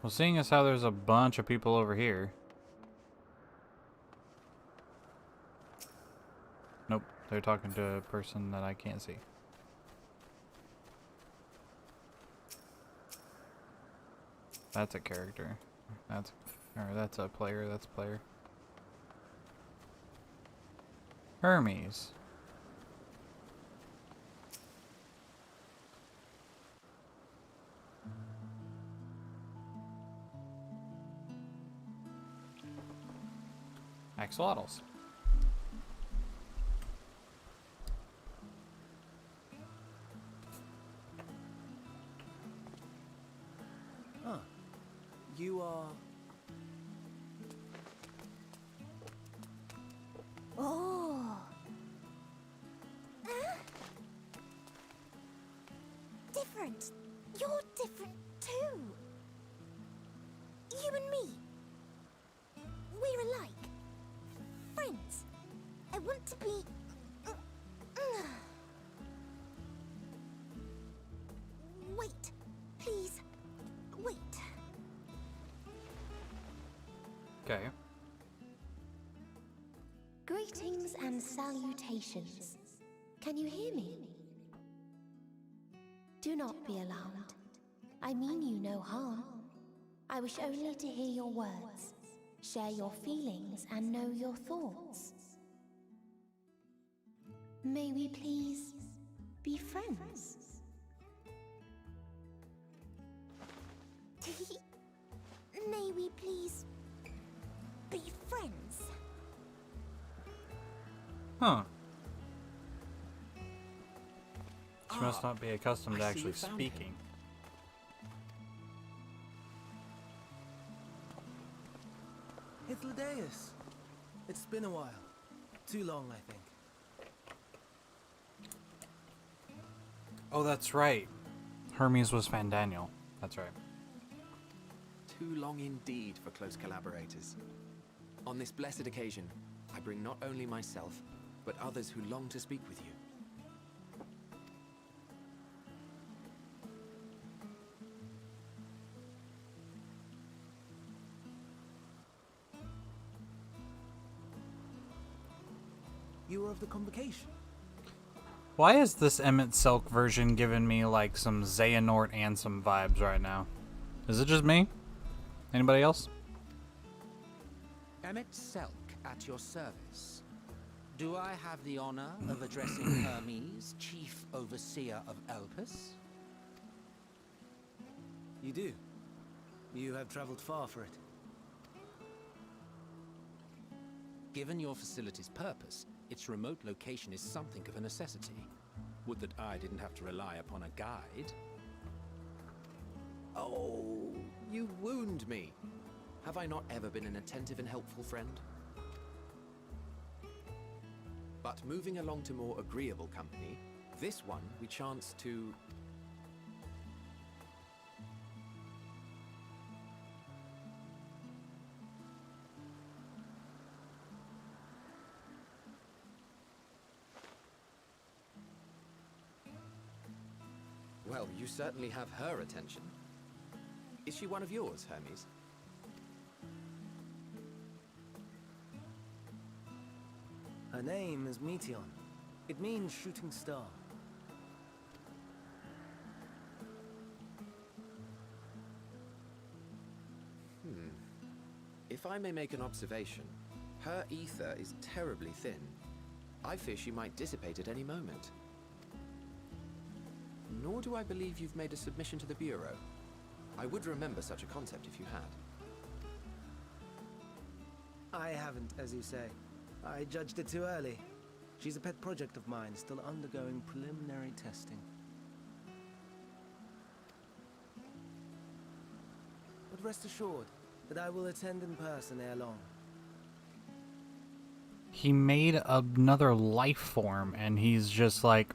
Well, seeing as how there's a bunch of people over here. Nope, they're talking to a person that I can't see. That's a character. That's a player. That's a player. Hermes. Axolotls. Huh. You are... Oh. Different. You're different too. You and me. We're alike. Friends. I want to be... Wait. Please. Wait. Okay. Greetings and salutations. Can you hear me? Do not be alarmed. I mean you no harm. I wish only to hear your words, share your feelings, and know your thoughts. May we please be friends? May we please be friends? Huh. She must not be accustomed to I see actually you found speaking. Hythlodaeus. It's been a while. Too long, I think. Oh, that's right. Hermes was Fandaniel. That's right. Too long indeed for close collaborators. On this blessed occasion, I bring not only myself, but others who long to speak with you. You were of the convocation. Why is this Emmett Silk version giving me like some Xehanort Ansem vibes right now? Is it just me? Anybody else? Emmett Selk at your service. Do I have the honor of addressing Hermes, Chief Overseer of Elpis? You do. You have traveled far for it. Given your facility's purpose, its remote location is something of a necessity. Would that I didn't have to rely upon a guide. Oh, you wound me. Have I not ever been an attentive and helpful friend? But moving along to more agreeable company, this one we chance to... Well, you certainly have her attention. Is she one of yours, Hermes? Her name is Meteon. It means shooting star. If I may make an observation, her ether is terribly thin. I fear she might dissipate at any moment. Nor do I believe you've made a submission to the Bureau. I would remember such a concept if you had. I haven't, as you say. I judged it too early. She's a pet project of mine, still undergoing preliminary testing. But rest assured that I will attend in person ere long. He made another life form and he's just like,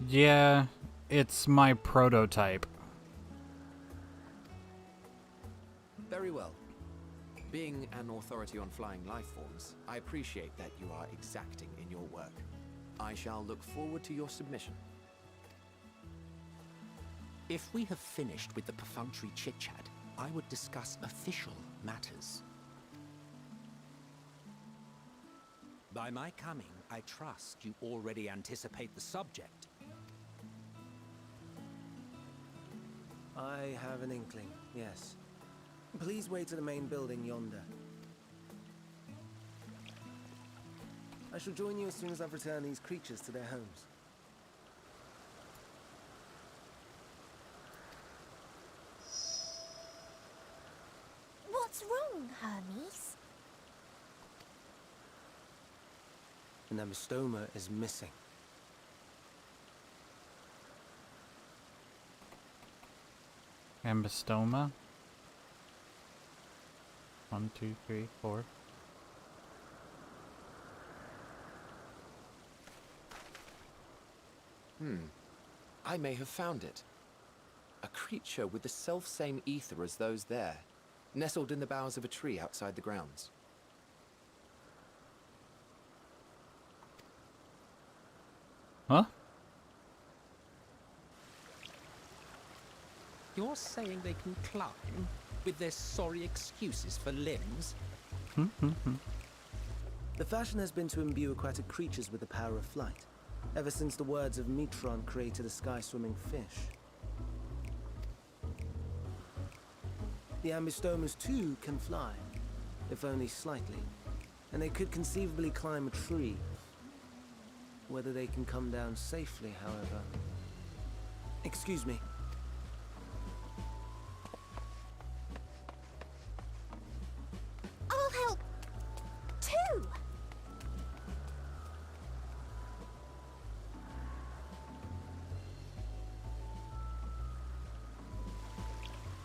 yeah, it's my prototype. Very well. Being an authority on flying life forms, I appreciate that you are exacting in your work. I shall look forward to your submission. If we have finished with the perfunctory chit-chat, I would discuss official matters. By my coming, I trust you already anticipate the subject. I have an inkling, yes. Please wait to the main building yonder. I shall join you as soon as I've returned these creatures to their homes. What's wrong, Hermes? An amistoma is missing. Ambystoma. 1, 2, 3, 4. I may have found it. A creature with the self-same ether as those there, nestled in the boughs of a tree outside the grounds. Huh? You're saying they can climb with their sorry excuses for limbs? The fashion has been to imbue aquatic creatures with the power of flight, ever since the words of Metron created a sky-swimming fish. The ambistomas too can fly, if only slightly, and they could conceivably climb a tree. Whether they can come down safely, however... Excuse me. I'll help too.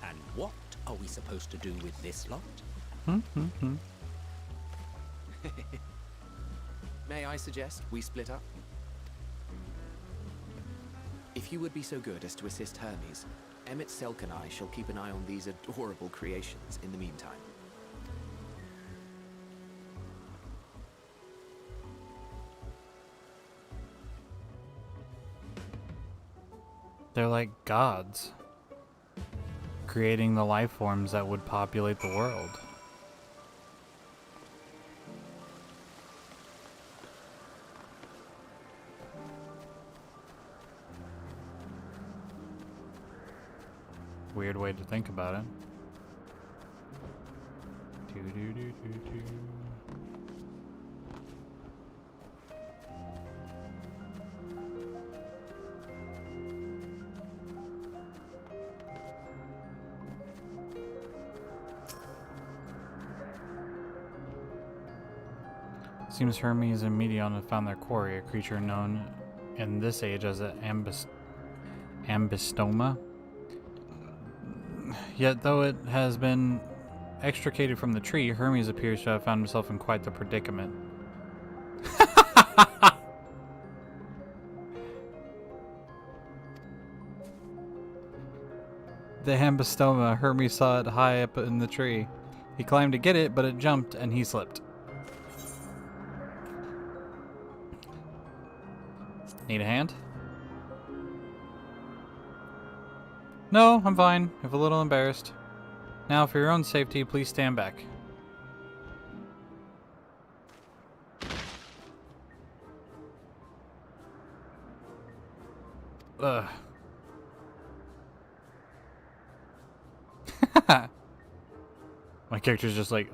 And what are we supposed to do with this lot? May I suggest we split up? If you would be so good as to assist Hermes, Emmett Selk and I shall keep an eye on these adorable creations in the meantime. They're like gods, creating the life forms that would populate the world. Weird way to think about it. Doo-doo-doo-doo-doo. Seems Hermes and Meteon have found their quarry, a creature known in this age as an ambistoma. Yet, though it has been extricated from the tree, Hermes appears to have found himself in quite the predicament. The ambistoma, Hermes saw it high up in the tree. He climbed to get it, but it jumped and he slipped. Need a hand? No, I'm fine, if a little embarrassed. Now, for your own safety, please stand back. Ugh. My character's just like,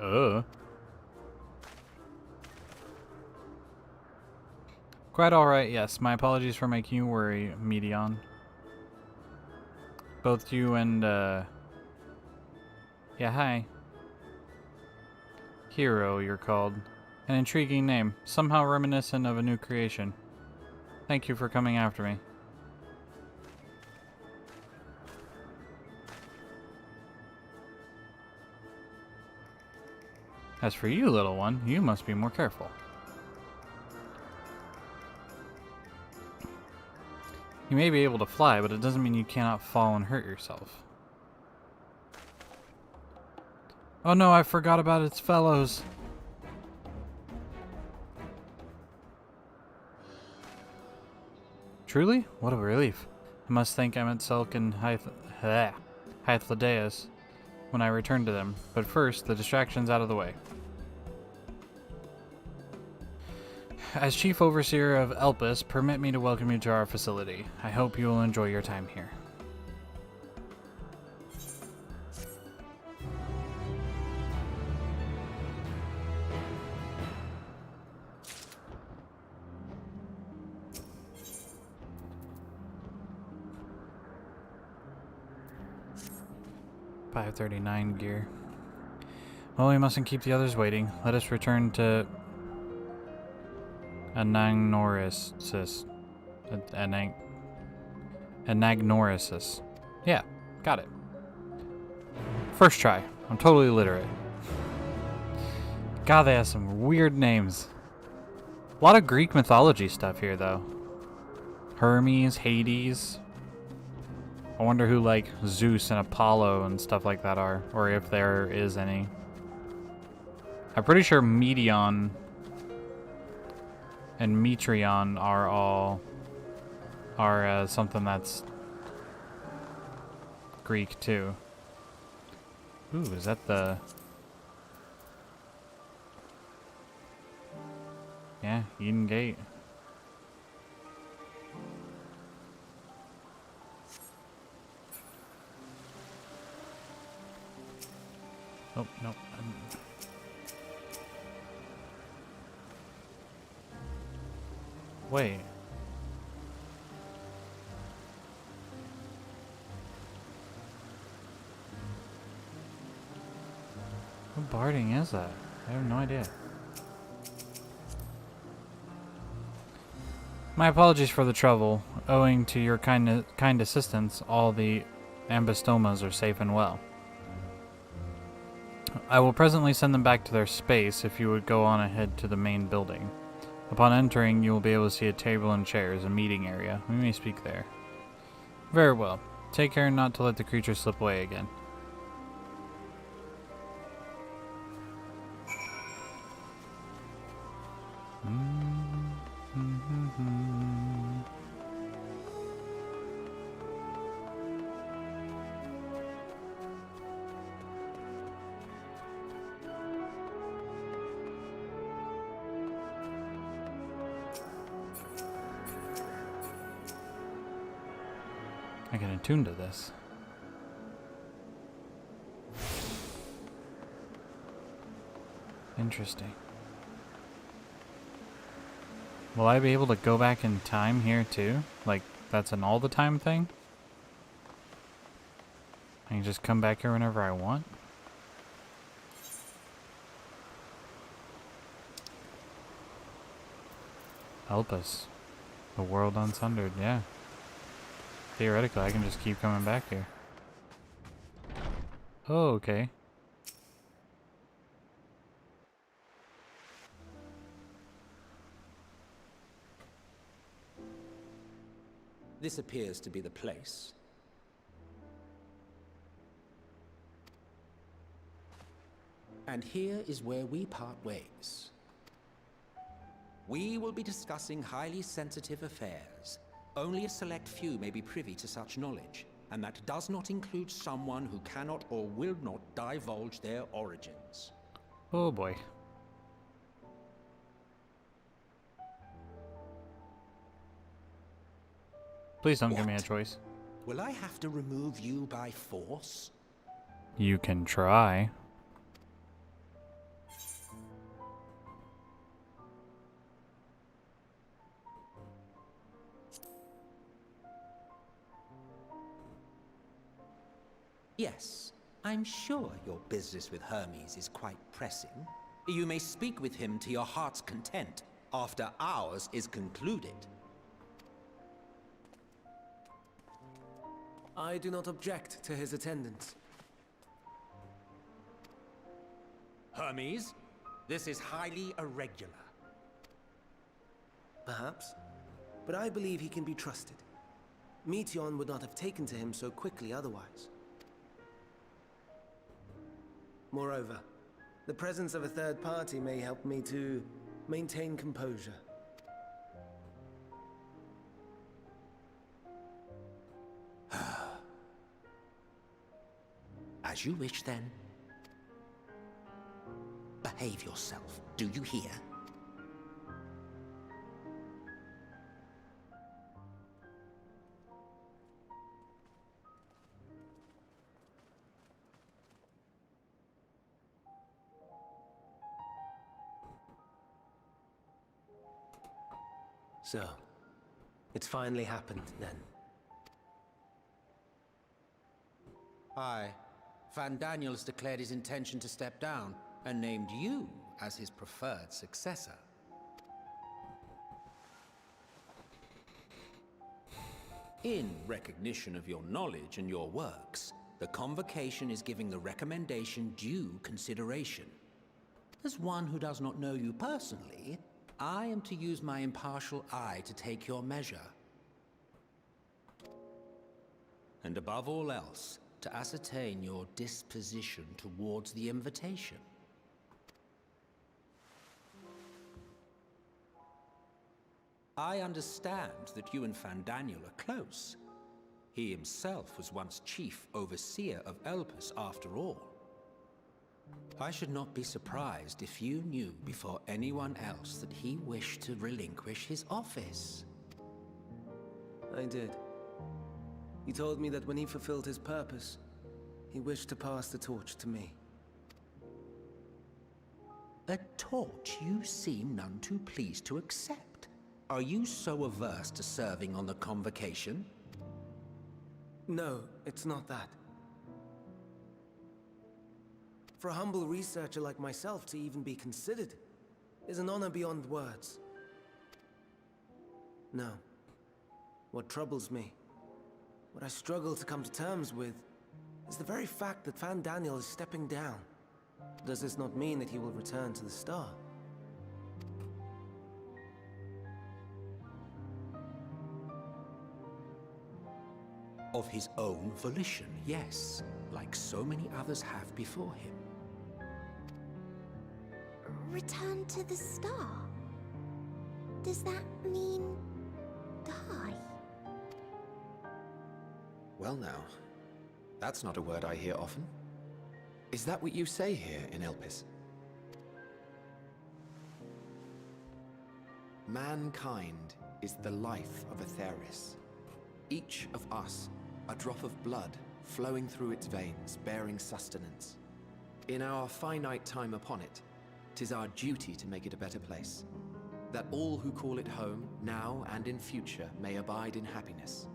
Quite alright, yes. My apologies for making you worry, Meteon. Both you and, yeah, hi. Hero, you're called. An intriguing name, somehow reminiscent of a new creation. Thank you for coming after me. As for you, little one, you must be more careful. You may be able to fly, but it doesn't mean you cannot fall and hurt yourself. Oh no, I forgot about its fellows. Truly? What a relief. I must thank Emmett Selk and Hythlodaeus when I return to them. But first, the distraction's out of the way. As Chief Overseer of Elpis, permit me to welcome you to our facility. I hope you will enjoy your time here. .539 gear. Well, we mustn't keep the others waiting. Let us return to Anagnorisis. Anagnorisis. Yeah, got it. First try. I'm totally literate. God, they have some weird names. A lot of Greek mythology stuff here, though. Hermes, Hades. I wonder who, like, Zeus and Apollo and stuff like that are, or if there is any. I'm pretty sure Meteon and Metreon are something that's Greek too. Ooh, is that the... Yeah, Eden Gate. Oh, no. Wait. What barding is that? I have no idea. My apologies for the trouble. Owing to your kind assistance, all the ambistomas are safe and well. I will presently send them back to their space if you would go on ahead to the main building. Upon entering, you will be able to see a table and chairs, a meeting area. We may speak there. Very well. Take care not to let the creature slip away again. I can attune to this. Interesting. Will I be able to go back in time here too? Like, that's an all the time thing? I can just come back here whenever I want? Help us. The world unsundered, yeah. Theoretically, I can just keep coming back here. Oh, okay. This appears to be the place. And here is where we part ways. We will be discussing highly sensitive affairs. Only a select few may be privy to such knowledge, and that does not include someone who cannot or will not divulge their origins. Oh boy. Please don't give me a choice. Will I have to remove you by force? You can try. Yes, I'm sure your business with Hermes is quite pressing. You may speak with him to your heart's content after ours is concluded. I do not object to his attendance. Hermes, this is highly irregular. Perhaps, but I believe he can be trusted. Meteon would not have taken to him so quickly otherwise. Moreover, the presence of a third party may help me to maintain composure. As you wish, then. Behave yourself, do you hear? So, it's finally happened, then. Aye. Van Daniels declared his intention to step down, and named you as his preferred successor. In recognition of your knowledge and your works, the Convocation is giving the recommendation due consideration. As one who does not know you personally, I am to use my impartial eye to take your measure. And above all else, to ascertain your disposition towards the invitation. I understand that you and Van Daniel are close. He himself was once chief overseer of Elpis after all. I should not be surprised if you knew before anyone else that he wished to relinquish his office. I did. He told me that when he fulfilled his purpose, he wished to pass the torch to me. A torch you seem none too pleased to accept. Are you so averse to serving on the convocation? No, it's not that. For a humble researcher like myself to even be considered is an honor beyond words. No. What troubles me, what I struggle to come to terms with, is the very fact that Fandaniel is stepping down. Does this not mean that he will return to the Star? Of his own volition, yes, like so many others have before him. Return to the Star? Does that mean die? Well now, that's not a word I hear often. Is that what you say here in Elpis? Mankind is the life of Aetheris. Each of us, a drop of blood flowing through its veins, bearing sustenance. In our finite time upon it, 'tis our duty to make it a better place, that all who call it home, now and in future, may abide in happiness.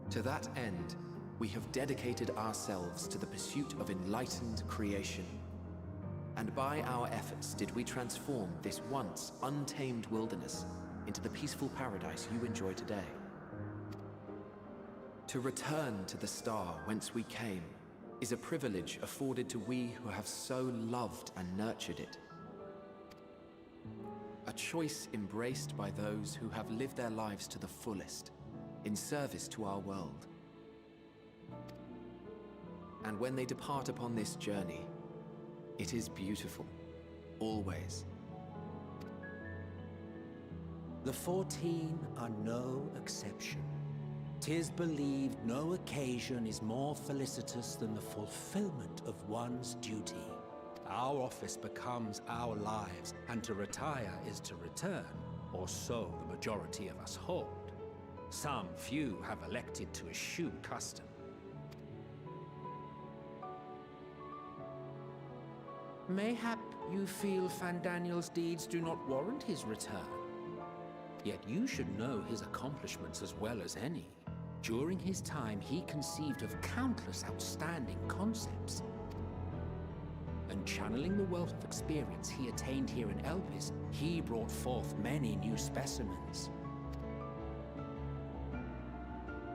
To that end, we have dedicated ourselves to the pursuit of enlightened creation. And by our efforts did we transform this once untamed wilderness into the peaceful paradise you enjoy today. To return to the Star whence we came is a privilege afforded to we who have so loved and nurtured it. A choice embraced by those who have lived their lives to the fullest, in service to our world. And when they depart upon this journey, it is beautiful, always. The 14 are no exception. 'Tis believed no occasion is more felicitous than the fulfillment of one's duty. Our office becomes our lives, and to retire is to return, or so the majority of us hold. Some few have elected to eschew custom. Mayhap you feel Fandaniel's deeds do not warrant his return. Yet you should know his accomplishments as well as any. During his time, he conceived of countless outstanding concepts. And channeling the wealth of experience he attained here in Elpis, he brought forth many new specimens.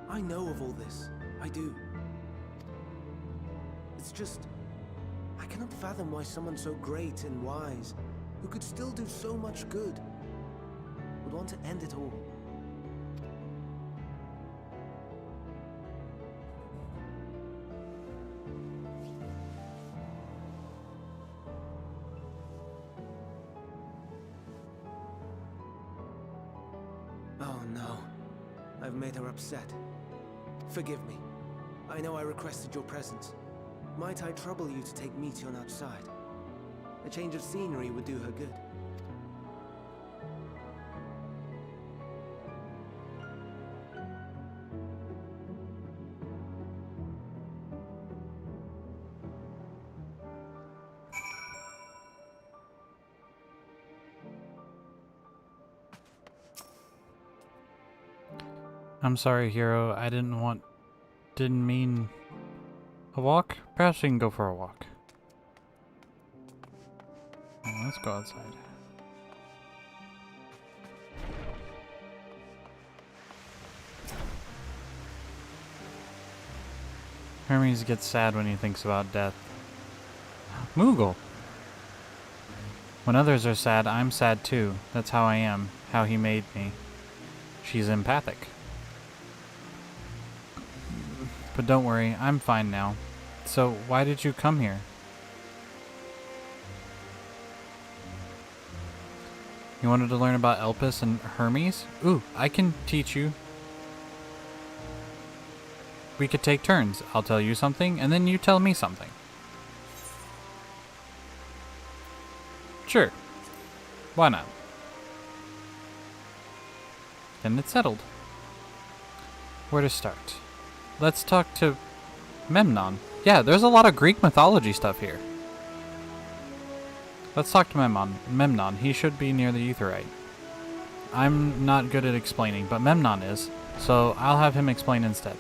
I know of all this. I do. It's just, I cannot fathom why someone so great and wise, who could still do so much good, would want to end it all. Oh no, I've made her upset. Forgive me. I know I requested your presence. Might I trouble you to take Meteon outside? A change of scenery would do her good. I'm sorry, hero. I didn't mean a walk. Perhaps we can go for a walk. Let's go outside. Hermes gets sad when he thinks about death. Moogle! When others are sad, I'm sad too. That's how I am. How he made me. She's empathic. But don't worry, I'm fine now. So, why did you come here? You wanted to learn about Elpis and Hermes? Ooh, I can teach you. We could take turns. I'll tell you something, and then you tell me something. Sure. Why not? Then it's settled. Where to start? Let's talk to Memnon. Yeah, there's a lot of Greek mythology stuff here. Let's talk to Memnon. He should be near the Aetheryte. I'm not good at explaining, but Memnon is, so I'll have him explain instead.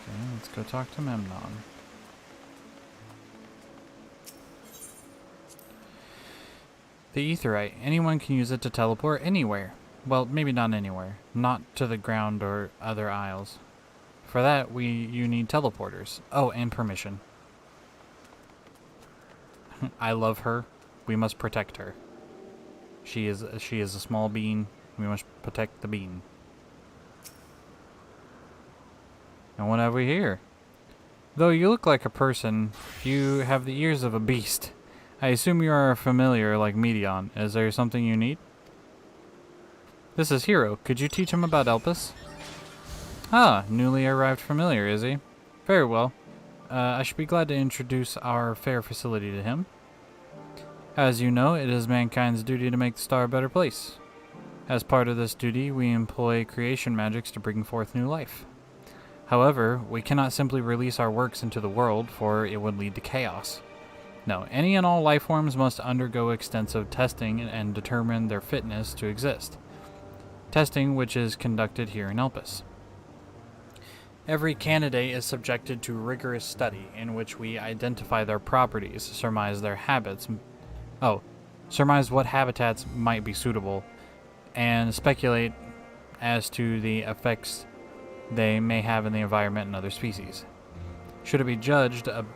Okay, let's go talk to Memnon. The Aetheryte. Anyone can use it to teleport anywhere. Well, maybe not anywhere. Not to the ground or other isles. For that, you need teleporters. Oh, and permission. I love her. We must protect her. She is a small bean. We must protect the bean. And what have we here? Though you look like a person, you have the ears of a beast. I assume you are a familiar like Medion. Is there something you need? This is Hero. Could you teach him about Elpis? Ah, newly arrived familiar, is he? Very well. I should be glad to introduce our fair facility to him. As you know, it is mankind's duty to make the star a better place. As part of this duty, we employ creation magics to bring forth new life. However, we cannot simply release our works into the world, for it would lead to chaos. No, any and all life forms must undergo extensive testing and determine their fitness to exist. Testing which is conducted here in Elpis. Every candidate is subjected to rigorous study in which we identify their properties, surmise their habits, surmise what habitats might be suitable, and speculate as to the effects they may have in the environment and other species. Should it be judged a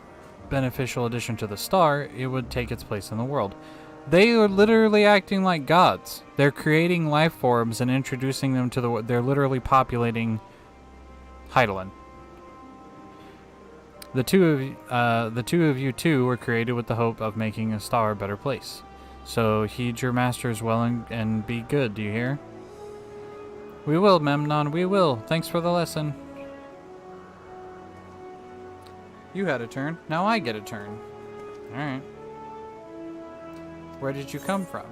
beneficial addition to the star, it would take its place in the world. They are literally acting like gods. They're creating life forms and introducing them to the world. They're literally populating Heidelin. The two of you two were created with the hope of making a star a better place. So heed your masters well and be good, do you hear? We will, Memnon, we will. Thanks for the lesson. You had a turn. Now I get a turn. Alright. Where did you come from?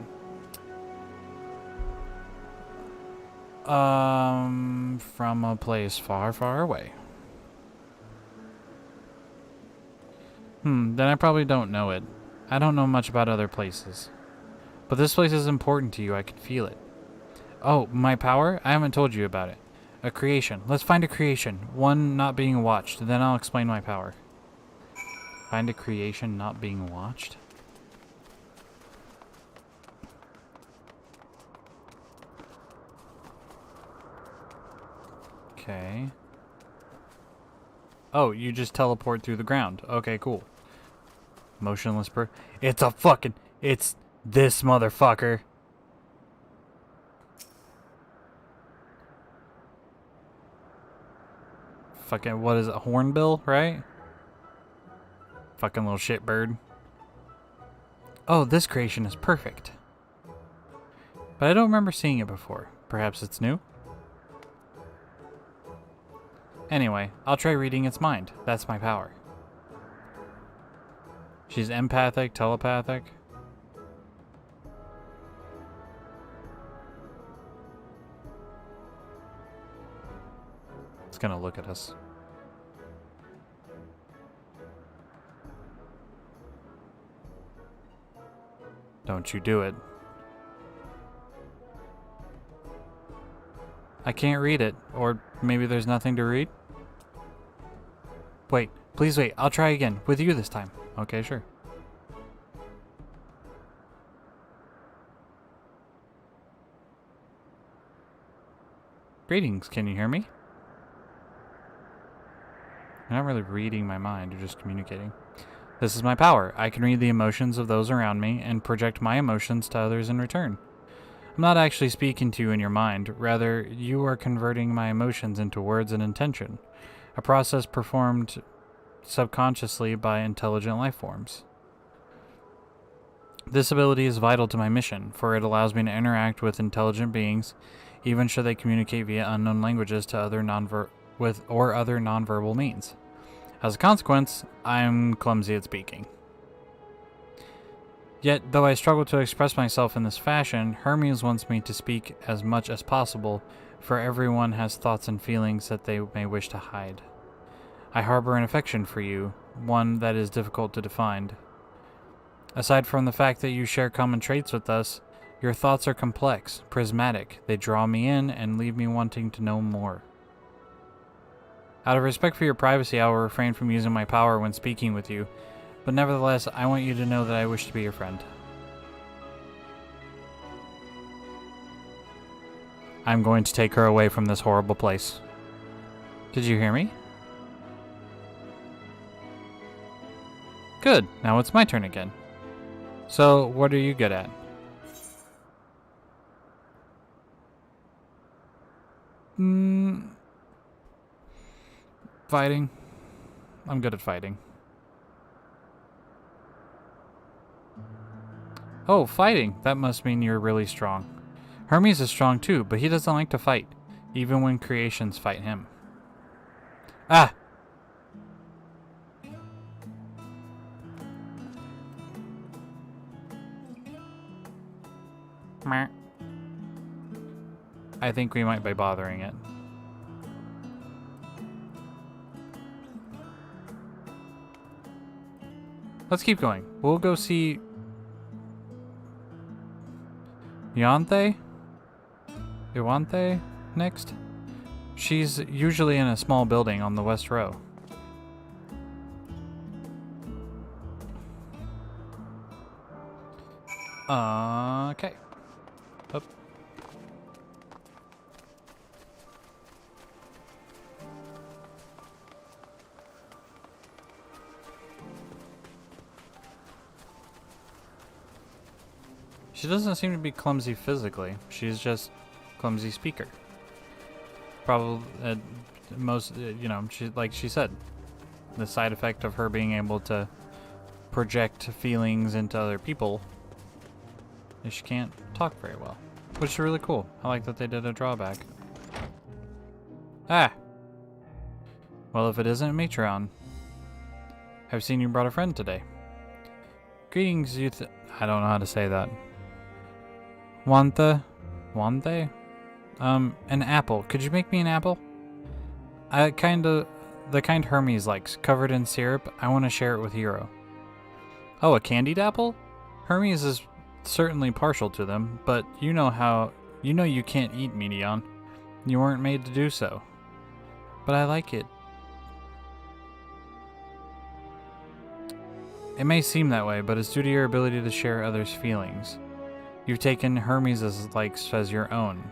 From a place far, far away. Then I probably don't know it. I don't know much about other places. But this place is important to you, I can feel it. Oh, my power? I haven't told you about it. A creation. Let's find a creation. One not being watched, then I'll explain my power. Find a creation not being watched? Okay. Oh, you just teleport through the ground. Okay, cool. Motionless it's this motherfucker. Fucking, what is it? Hornbill, right? Fucking little shitbird. Oh, this creation is perfect. But I don't remember seeing it before. Perhaps it's new? Anyway, I'll try reading its mind. That's my power. She's empathic, telepathic. It's gonna look at us. Don't you do it. I can't read it. Or maybe there's nothing to read? Wait, please wait. I'll try again. With you this time. Okay, sure. Greetings, can you hear me? You're not really reading my mind, you're just communicating. This is my power. I can read the emotions of those around me and project my emotions to others in return. I'm not actually speaking to you in your mind, rather, you are converting my emotions into words and intention, a process performed subconsciously by intelligent life forms. This ability is vital to my mission, for it allows me to interact with intelligent beings, even should they communicate via unknown languages to other other nonverbal means. As a consequence, I'm clumsy at speaking. Yet, though I struggle to express myself in this fashion, Hermes wants me to speak as much as possible, for everyone has thoughts and feelings that they may wish to hide. I harbor an affection for you, one that is difficult to define. Aside from the fact that you share common traits with us, your thoughts are complex, prismatic. They draw me in and leave me wanting to know more. Out of respect for your privacy, I will refrain from using my power when speaking with you, but nevertheless, I want you to know that I wish to be your friend. I'm going to take her away from this horrible place. Did you hear me? Good, now it's my turn again. So, what are you good at? Fighting. I'm good at fighting. Oh, fighting. That must mean you're really strong. Hermes is strong too, but he doesn't like to fight, even when creations fight him. Ah! Meh. I think we might be bothering it. Let's keep going. We'll go see Iwanthe next. She's usually in a small building on the west row. Okay. Up. She doesn't seem to be clumsy physically. She's just clumsy speaker. Probably most, you know, like she said, the side effect of her being able to project feelings into other people is she can't talk very well, which is really cool. I like that they did a drawback. Ah! Well, if it isn't Matron, I've seen you brought a friend today. Greetings, youth. I don't know how to say that. Wanthe? An apple. Could you make me an apple? The kind Hermes likes, covered in syrup. I want to share it with Hero. Oh, a candied apple? Hermes is certainly partial to them, but you know you can't eat Medion. You weren't made to do so. But I like it. It may seem that way, but it's due to your ability to share others' feelings. You've taken Hermes' likes as your own.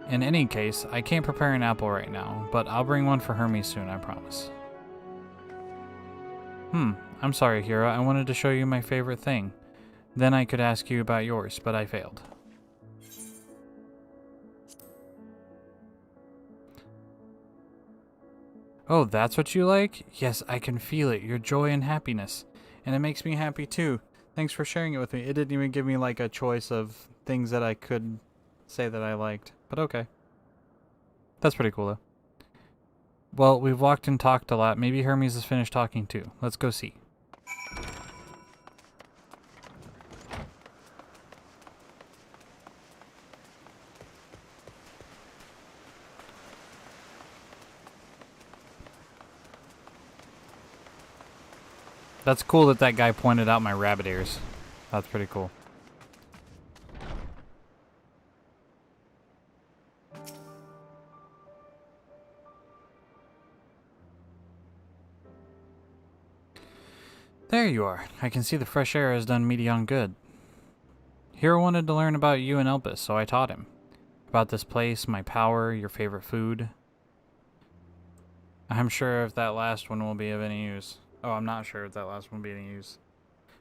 In any case, I can't prepare an apple right now, but I'll bring one for Hermes soon, I promise. I'm sorry, Hero. I wanted to show you my favorite thing. Then I could ask you about yours, but I failed. Oh, that's what you like? Yes, I can feel it. Your joy and happiness. And it makes me happy too. Thanks for sharing it with me. It didn't even give me like a choice of things that I could say that I liked. But okay. That's pretty cool though. Well, we've walked and talked a lot. Maybe Hermes has finished talking too. Let's go see. That's cool that that guy pointed out my rabbit ears. That's pretty cool. There you are. I can see the fresh air has done Medion good. Hero wanted to learn about you and Elpis, so I taught him. About this place, my power, your favorite food. I'm sure if that last one will be of any use. Oh, I'm not sure if that last one will be any use.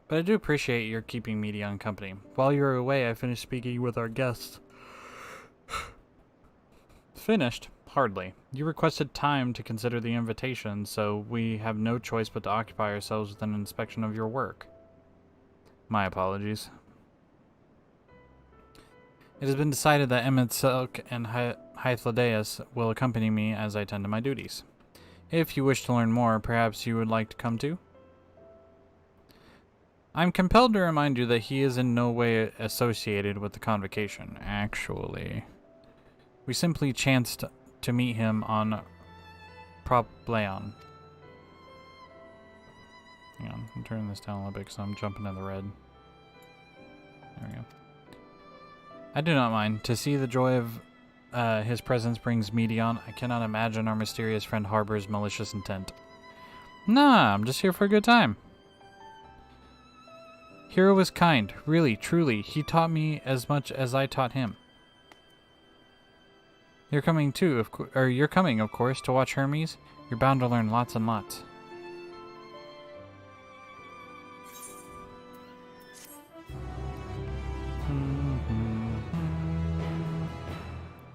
But I do appreciate your keeping Medion company. While you were away, I finished speaking with our guests. Finished? Hardly. You requested time to consider the invitation, so we have no choice but to occupy ourselves with an inspection of your work. My apologies. It has been decided that Emmett Silk and Hythlodaeus will accompany me as I tend to my duties. If you wish to learn more, perhaps you would like to come too? I'm compelled to remind you that he is in no way associated with the convocation, actually. We simply chanced to meet him on Probleon. Hang on, I'm turning this down a little bit because I'm jumping in the red. There we go. I do not mind. To see the joy of his presence brings Medion. I cannot imagine our mysterious friend harbors malicious intent. Nah, I'm just here for a good time. Hero was kind, really, truly. He taught me as much as I taught him. You're coming too, you're coming, of course, to watch Hermes. You're bound to learn lots and lots.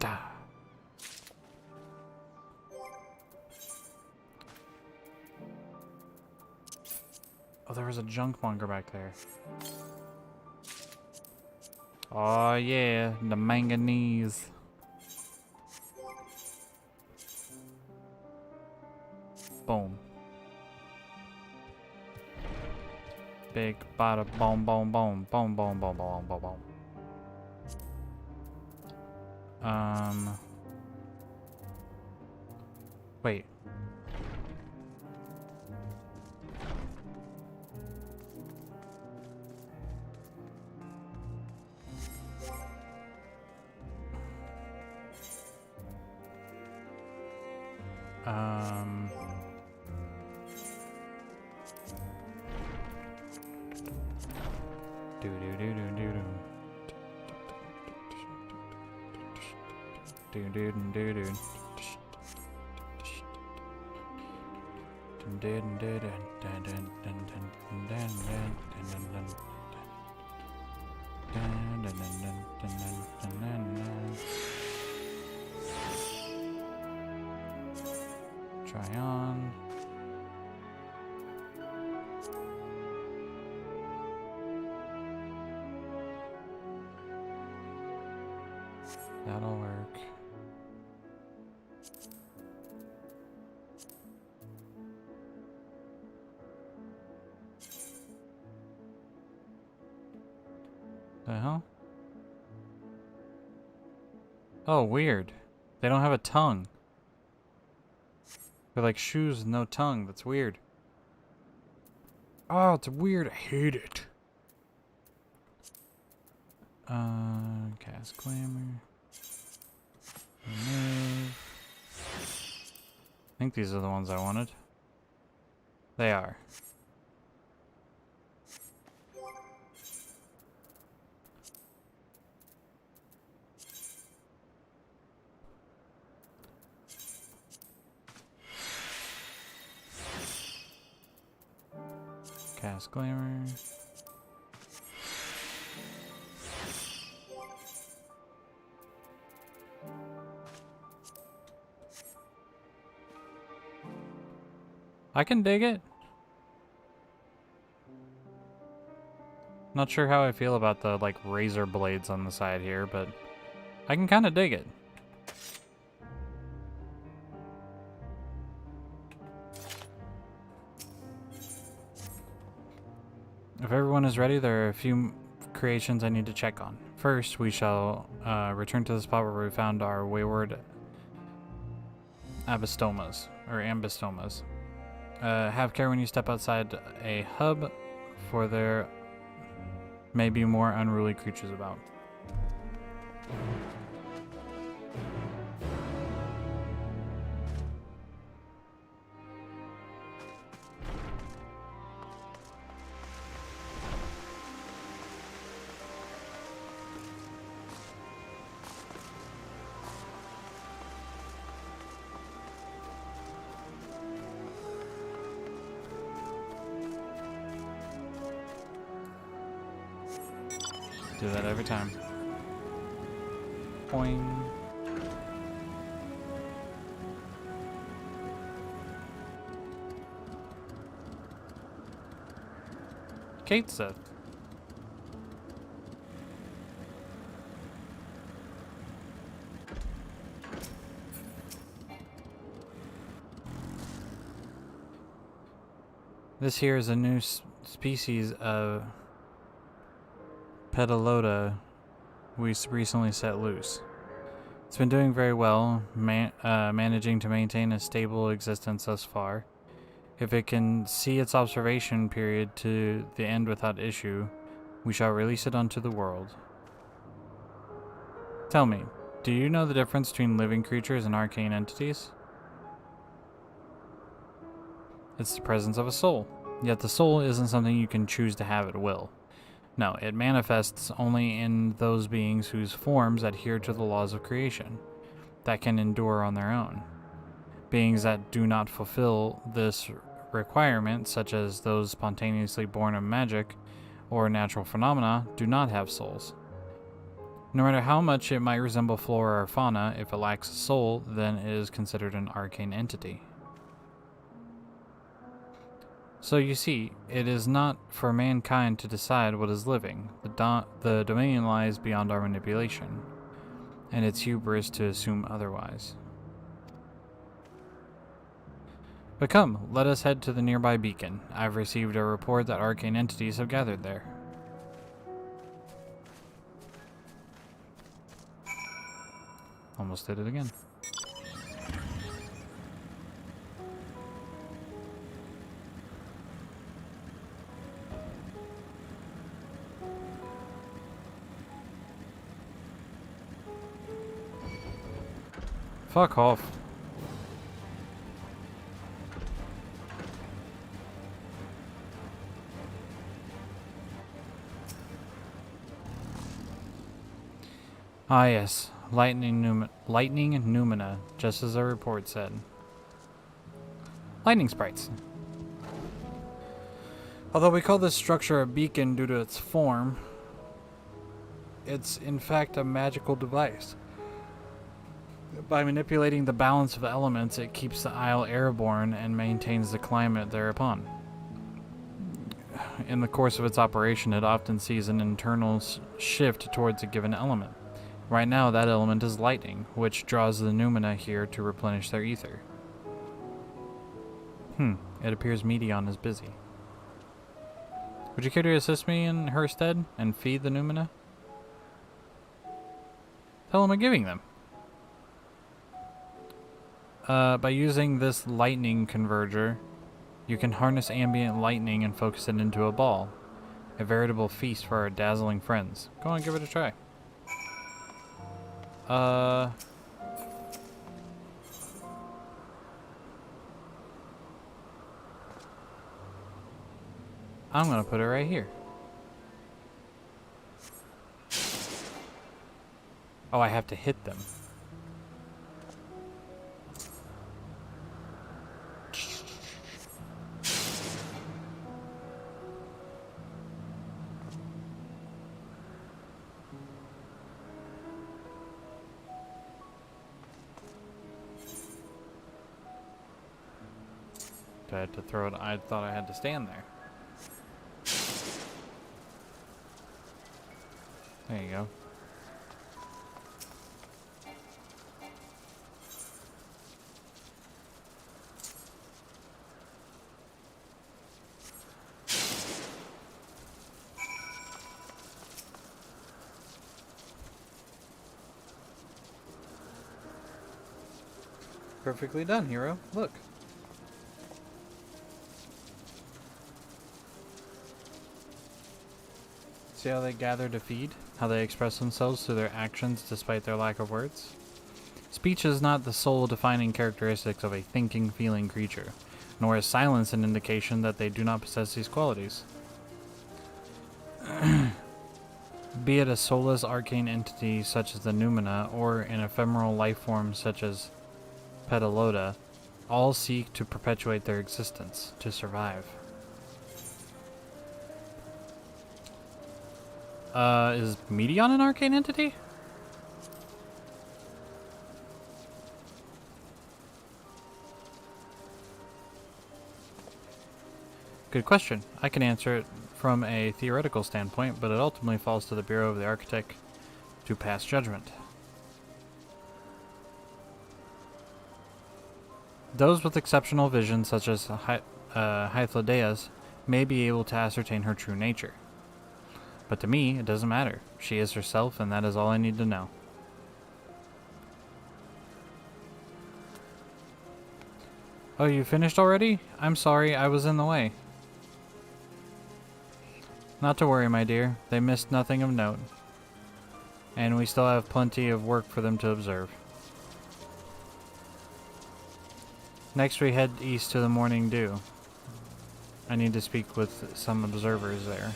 Da. Oh, there was a junk monger back there. Oh yeah, the manganese. Boom. Big bada boom boom boom boom boom boom boom boom boom. Wait. Do do do do do do. Do do do do do. Try on. That'll work. The hell? Oh, weird. They don't have a tongue. They're like shoes with no tongue. That's weird. Oh, it's weird. I hate it. Cast glamour. Remove. I think these are the ones I wanted. They are. Cast glamour. I can dig it. Not sure how I feel about the like razor blades on the side here, but I can kind of dig it. If everyone is ready, there are a few creations I need to check on. First, we shall return to the spot where we found our wayward abistomas, or ambistomas. Have care when you step outside a hub, for there may be more unruly creatures about. Do that every time. Boing. Kate said. This here is a new species of pedalota we recently set loose. It's been doing very well, managing to maintain a stable existence thus far. If it can see its observation period to the end without issue, we shall release it unto the world. Tell me, do you know the difference between living creatures and arcane entities? It's the presence of a soul, yet the soul isn't something you can choose to have at will. No, it manifests only in those beings whose forms adhere to the laws of creation, that can endure on their own. Beings that do not fulfill this requirement, such as those spontaneously born of magic or natural phenomena, do not have souls. No matter how much it might resemble flora or fauna, if it lacks a soul, then it is considered an arcane entity. So you see, it is not for mankind to decide what is living. The dominion lies beyond our manipulation, and it's hubris to assume otherwise. But come, let us head to the nearby beacon. I've received a report that arcane entities have gathered there. Almost did it again. Fuck off. Ah yes, lightning Numina, just as our report said. Lightning sprites. Although we call this structure a beacon due to its form, it's in fact a magical device. By manipulating the balance of elements, it keeps the isle airborne and maintains the climate thereupon. In the course of its operation, it often sees an internal shift towards a given element. Right now, that element is lightning, which draws the Numina here to replenish their ether. It appears Medion is busy. Would you care to assist me in her stead and feed the Numina? Tell him I'm giving them. By using this lightning converger, you can harness ambient lightning and focus it into a ball. A veritable feast for our dazzling friends. Go on, give it a try. I'm gonna put it right here. Oh, I have to hit them. I had to throw it. I thought I had to stand there. There you go. Perfectly done, hero. Look. See how they gather to feed? How they express themselves through their actions despite their lack of words? Speech is not the sole defining characteristics of a thinking, feeling creature, nor is silence an indication that they do not possess these qualities. Be it a soulless arcane entity such as the Numina, or an ephemeral life form such as Pedalota, all seek to perpetuate their existence, to survive. Is Medion an arcane entity? Good question. I can answer it from a theoretical standpoint, but it ultimately falls to the Bureau of the Architect to pass judgment. Those with exceptional vision, such as Hythlodeas may be able to ascertain her true nature. But to me, it doesn't matter. She is herself, and that is all I need to know. Oh, you finished already? I'm sorry, I was in the way. Not to worry, my dear. They missed nothing of note. And we still have plenty of work for them to observe. Next we head east to the Morning Dew. I need to speak with some observers there.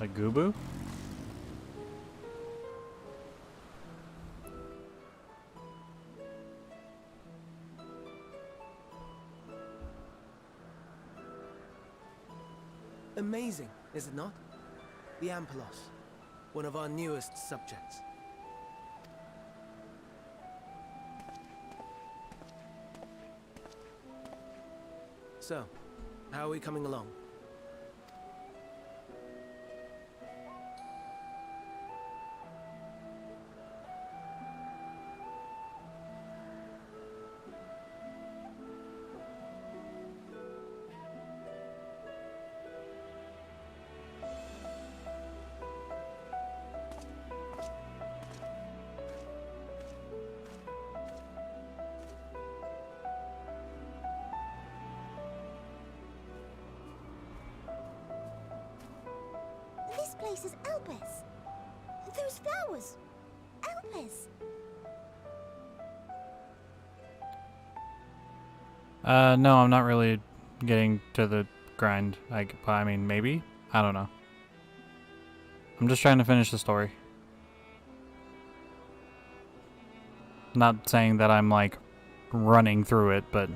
A Goobu? Amazing, is it not? The Ampelos, one of our newest subjects. So, how are we coming along? This place is Elpis. Those flowers. Elpis. No, I'm not really getting to the grind. I mean, maybe? I don't know. I'm just trying to finish the story. Not saying that I'm, like, running through it, but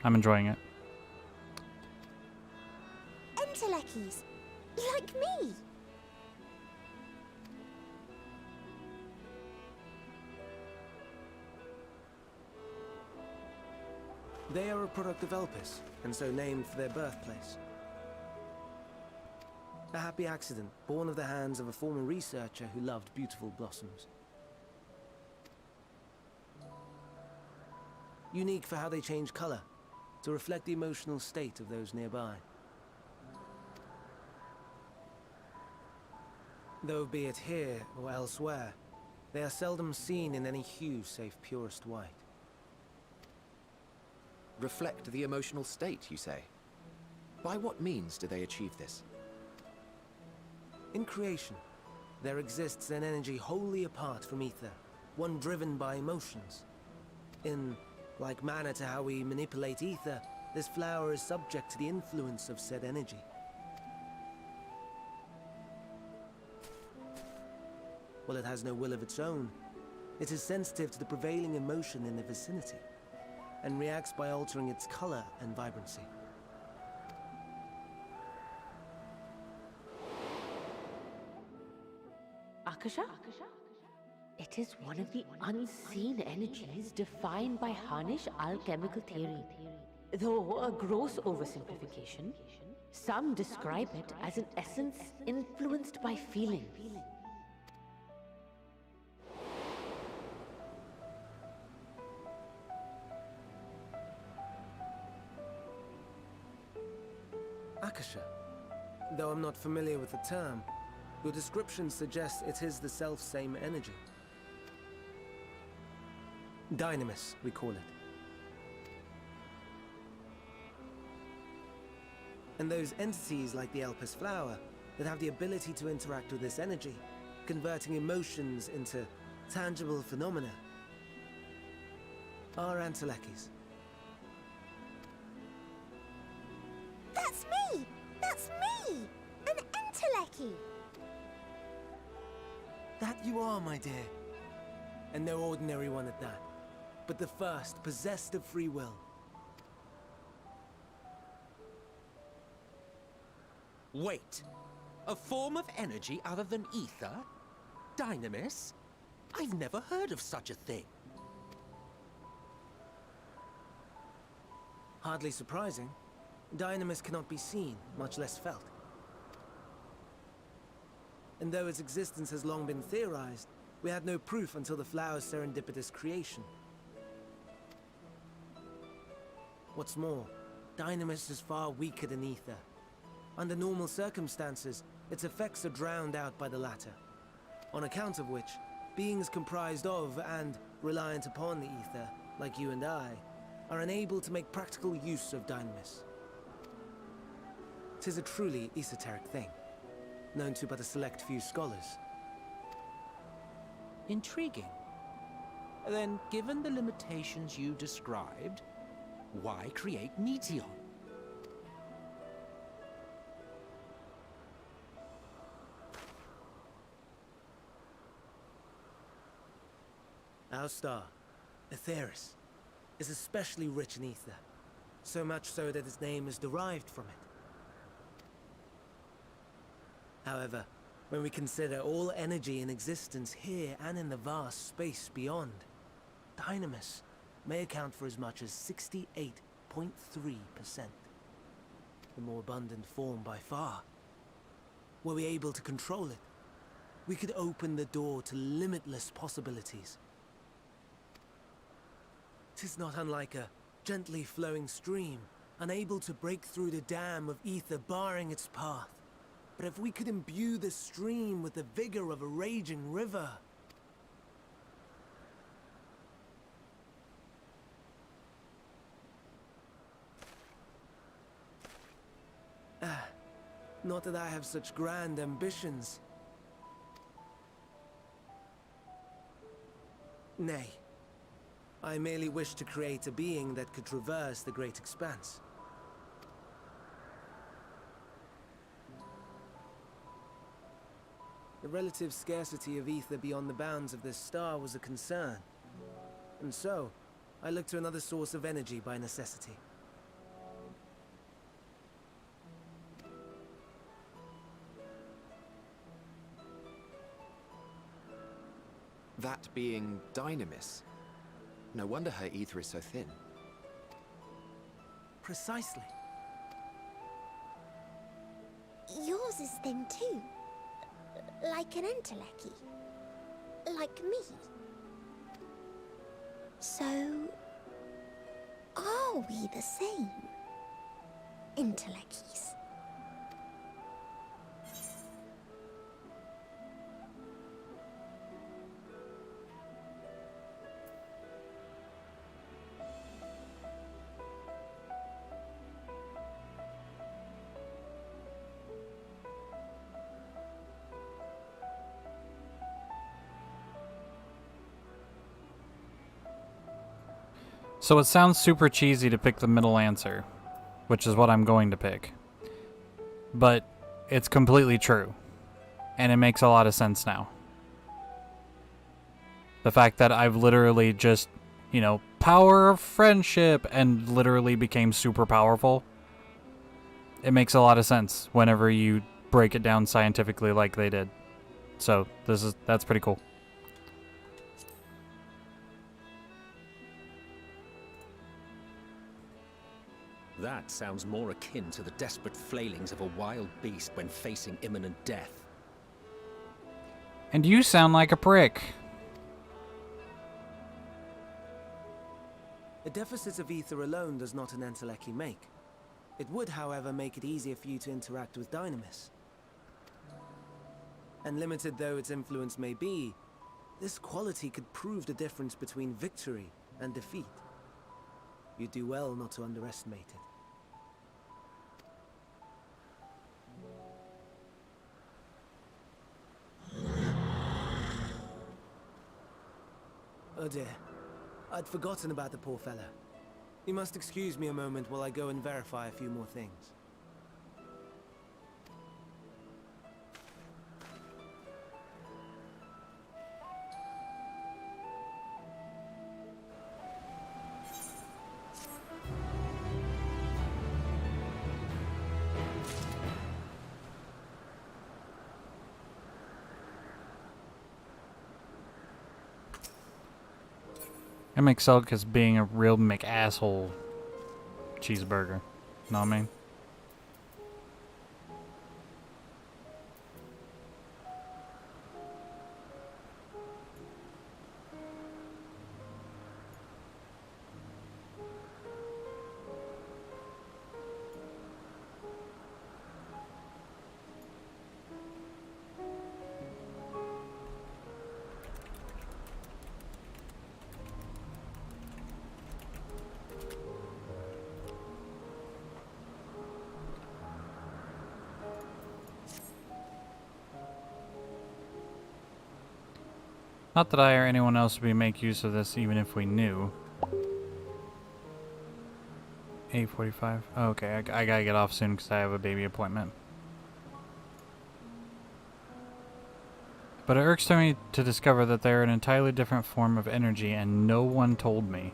I'm enjoying it. Entelekis. Like me. They are a product of Elpis, and so named for their birthplace. A happy accident, born of the hands of a former researcher who loved beautiful blossoms. Unique for how they change color, to reflect the emotional state of those nearby. Though be it here or elsewhere, they are seldom seen in any hue save purest white. Reflect the emotional state, you say? By what means do they achieve this? In creation, there exists an energy wholly apart from ether, one driven by emotions. In like manner to how we manipulate ether, this flower is subject to the influence of said energy. While it has no will of its own, it is sensitive to the prevailing emotion in the vicinity, and reacts by altering its color and vibrancy. Akasha? It is one of the unseen energies defined by Harnish alchemical theory. Though a gross oversimplification, some describe it as an essence influenced by feeling. Akasha. Though I'm not familiar with the term, your description suggests it is the self-same energy. Dynamis, we call it. And those entities like the Elpis flower that have the ability to interact with this energy, converting emotions into tangible phenomena, are Entelekis. That's me! That's me! An Enteleki! That you are, my dear. And no ordinary one at that. but the first possessed of free will. Wait. A form of energy other than ether? Dynamis? I've never heard of such a thing. Hardly surprising. Dynamis cannot be seen, much less felt. And though its existence has long been theorized, we had no proof until the flower's serendipitous creation. What's more, Dynamis is far weaker than ether. Under normal circumstances, its effects are drowned out by the latter, on account of which, beings comprised of and reliant upon the ether, like you and I, are unable to make practical use of Dynamis. 'Tis a truly esoteric thing, known to but a select few scholars. Intriguing. Then, given the limitations you described, why create Meteon? Our star, Aetheris, is especially rich in ether, so much so that its name is derived from it. However, when we consider all energy in existence here and in the vast space beyond, Dynamis may account for as much as 68.3%. The more abundant form by far. Were we able to control it, we could open the door to limitless possibilities. 'Tis not unlike a gently flowing stream, unable to break through the dam of ether barring its path. But if we could imbue the stream with the vigor of a raging river... Not that I have such grand ambitions. Nay. I merely wish to create a being that could traverse the great expanse. The relative scarcity of ether beyond the bounds of this star was a concern. And so, I looked to another source of energy by necessity. That being Dynamis. No wonder her ether is so thin. Precisely. Yours is thin too. Like an entelechy. Like me. So... are we the same? Entelechies. So it sounds super cheesy to pick the middle answer, which is what I'm going to pick. But it's completely true, and it makes a lot of sense now. The fact that I've literally just, power of friendship and literally became super powerful, it makes a lot of sense whenever you break it down scientifically like they did. So that's pretty cool. That sounds more akin to the desperate flailings of a wild beast when facing imminent death. And you sound like a prick. A deficit of ether alone does not an entelechy make. It would, however, make it easier for you to interact with Dynamis. And limited though its influence may be, this quality could prove the difference between victory and defeat. You do well not to underestimate it. Oh dear. I'd forgotten about the poor fella. You must excuse me a moment while I go and verify a few more things. I make Selk as being a real McAsshole cheeseburger. Know what I mean? Not that I or anyone else would make use of this even if we knew. 8:45. Oh, okay, I gotta get off soon because I have a baby appointment. But it irks me to discover that they're an entirely different form of energy and no one told me.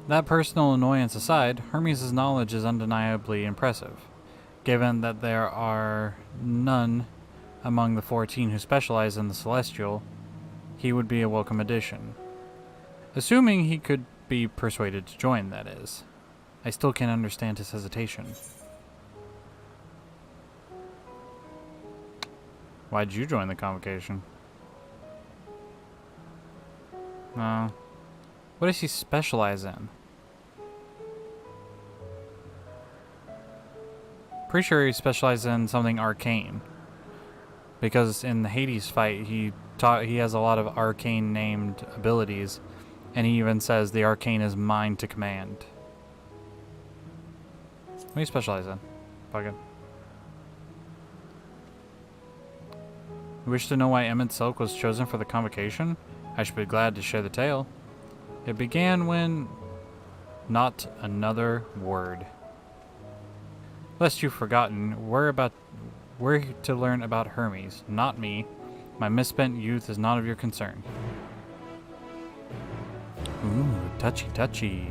That personal annoyance aside, Hermes' knowledge is undeniably impressive, given that there are none among the 14 who specialize in the Celestial. He would be a welcome addition. Assuming he could be persuaded to join, that is. I still can't understand his hesitation. Why'd you join the convocation? No. What does he specialize in? Pretty sure he specializes in something arcane. Because in the Hades fight, he has a lot of arcane named abilities, and he even says the arcane is mine to command. What do you specialize in? Fucking. You wish to know why Emmett Silk was chosen for the convocation? I should be glad to share the tale. It began when... Not another word. Lest you've forgotten, we're to learn about Hermes, not me. My misspent youth is not of your concern. Ooh, touchy touchy.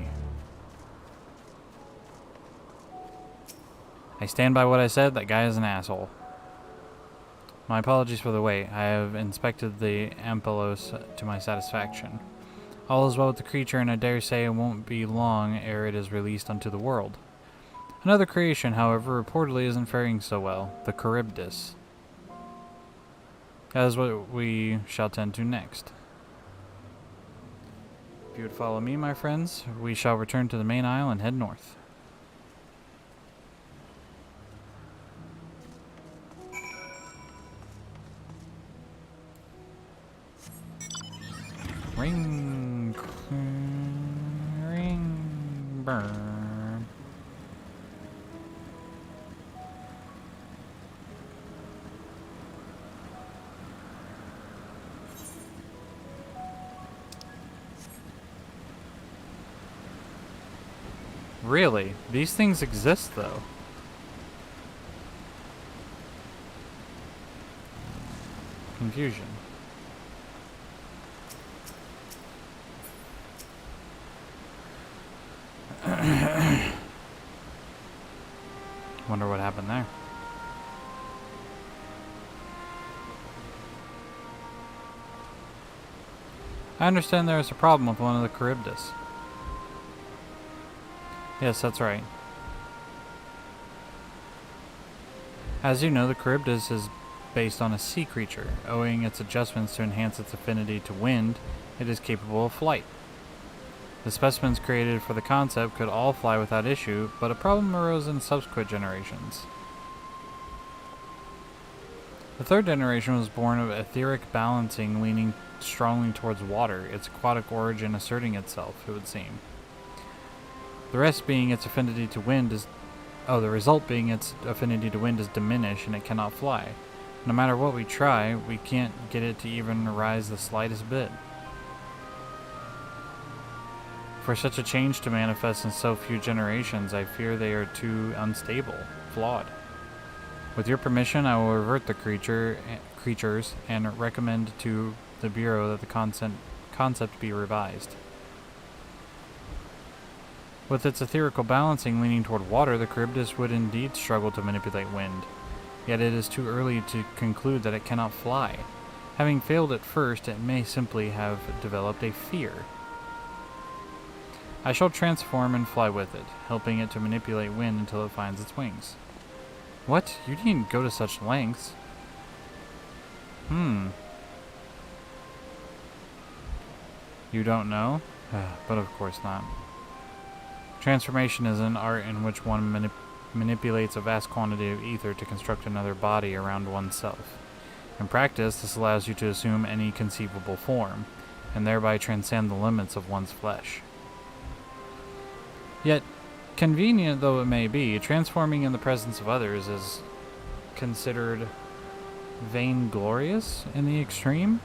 I stand by what I said, that guy is an asshole. My apologies for the wait. I have inspected the Ampelos to my satisfaction. All is well with the creature, and I dare say it won't be long ere it is released unto the world. Another creation, however, reportedly isn't faring so well, the Charybdis. That is what we shall tend to next. If you would follow me, my friends, we shall return to the main aisle and head north. Ring, burn. Really? These things exist, though. Confusion. Wonder what happened there. I understand there is a problem with one of the Charybdis. Yes, that's right. As you know, the Charybdis is based on a sea creature. Owing its adjustments to enhance its affinity to wind, it is capable of flight. The specimens created for the concept could all fly without issue, but a problem arose in subsequent generations. The third generation was born of etheric balancing leaning strongly towards water, its aquatic origin asserting itself, it would seem. The result being its affinity to wind is diminished and it cannot fly. No matter what we try, we can't get it to even rise the slightest bit. For such a change to manifest in so few generations, I fear they are too unstable, flawed. With your permission, I will revert the creatures and recommend to the Bureau that the concept be revised. With its etherical balancing leaning toward water, the Charybdis would indeed struggle to manipulate wind. Yet it is too early to conclude that it cannot fly. Having failed at first, it may simply have developed a fear. I shall transform and fly with it, helping it to manipulate wind until it finds its wings. What? You didn't go to such lengths. You don't know? But of course not. Transformation is an art in which one manipulates a vast quantity of ether to construct another body around oneself. In practice, this allows you to assume any conceivable form, and thereby transcend the limits of one's flesh. Yet, convenient though it may be, transforming in the presence of others is considered vainglorious in the extreme,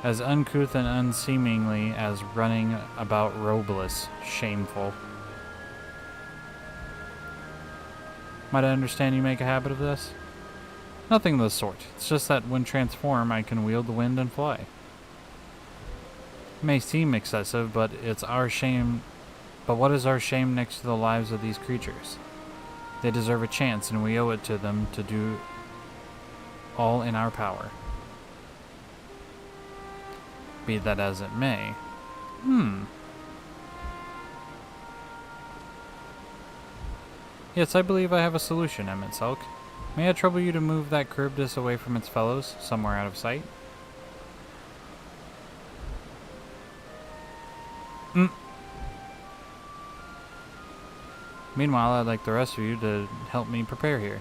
as uncouth and unseemingly as running about robeless, shameful. Might I understand you make a habit of this? Nothing of the sort. It's just that when transformed, I can wield the wind and fly. It may seem excessive, but it's our shame. But what is our shame next to the lives of these creatures? They deserve a chance, and we owe it to them to do all in our power. Be that as it may. Yes, I believe I have a solution, Emmett Selk. May I trouble you to move that Charybdis away from its fellows, somewhere out of sight? Meanwhile, I'd like the rest of you to help me prepare here.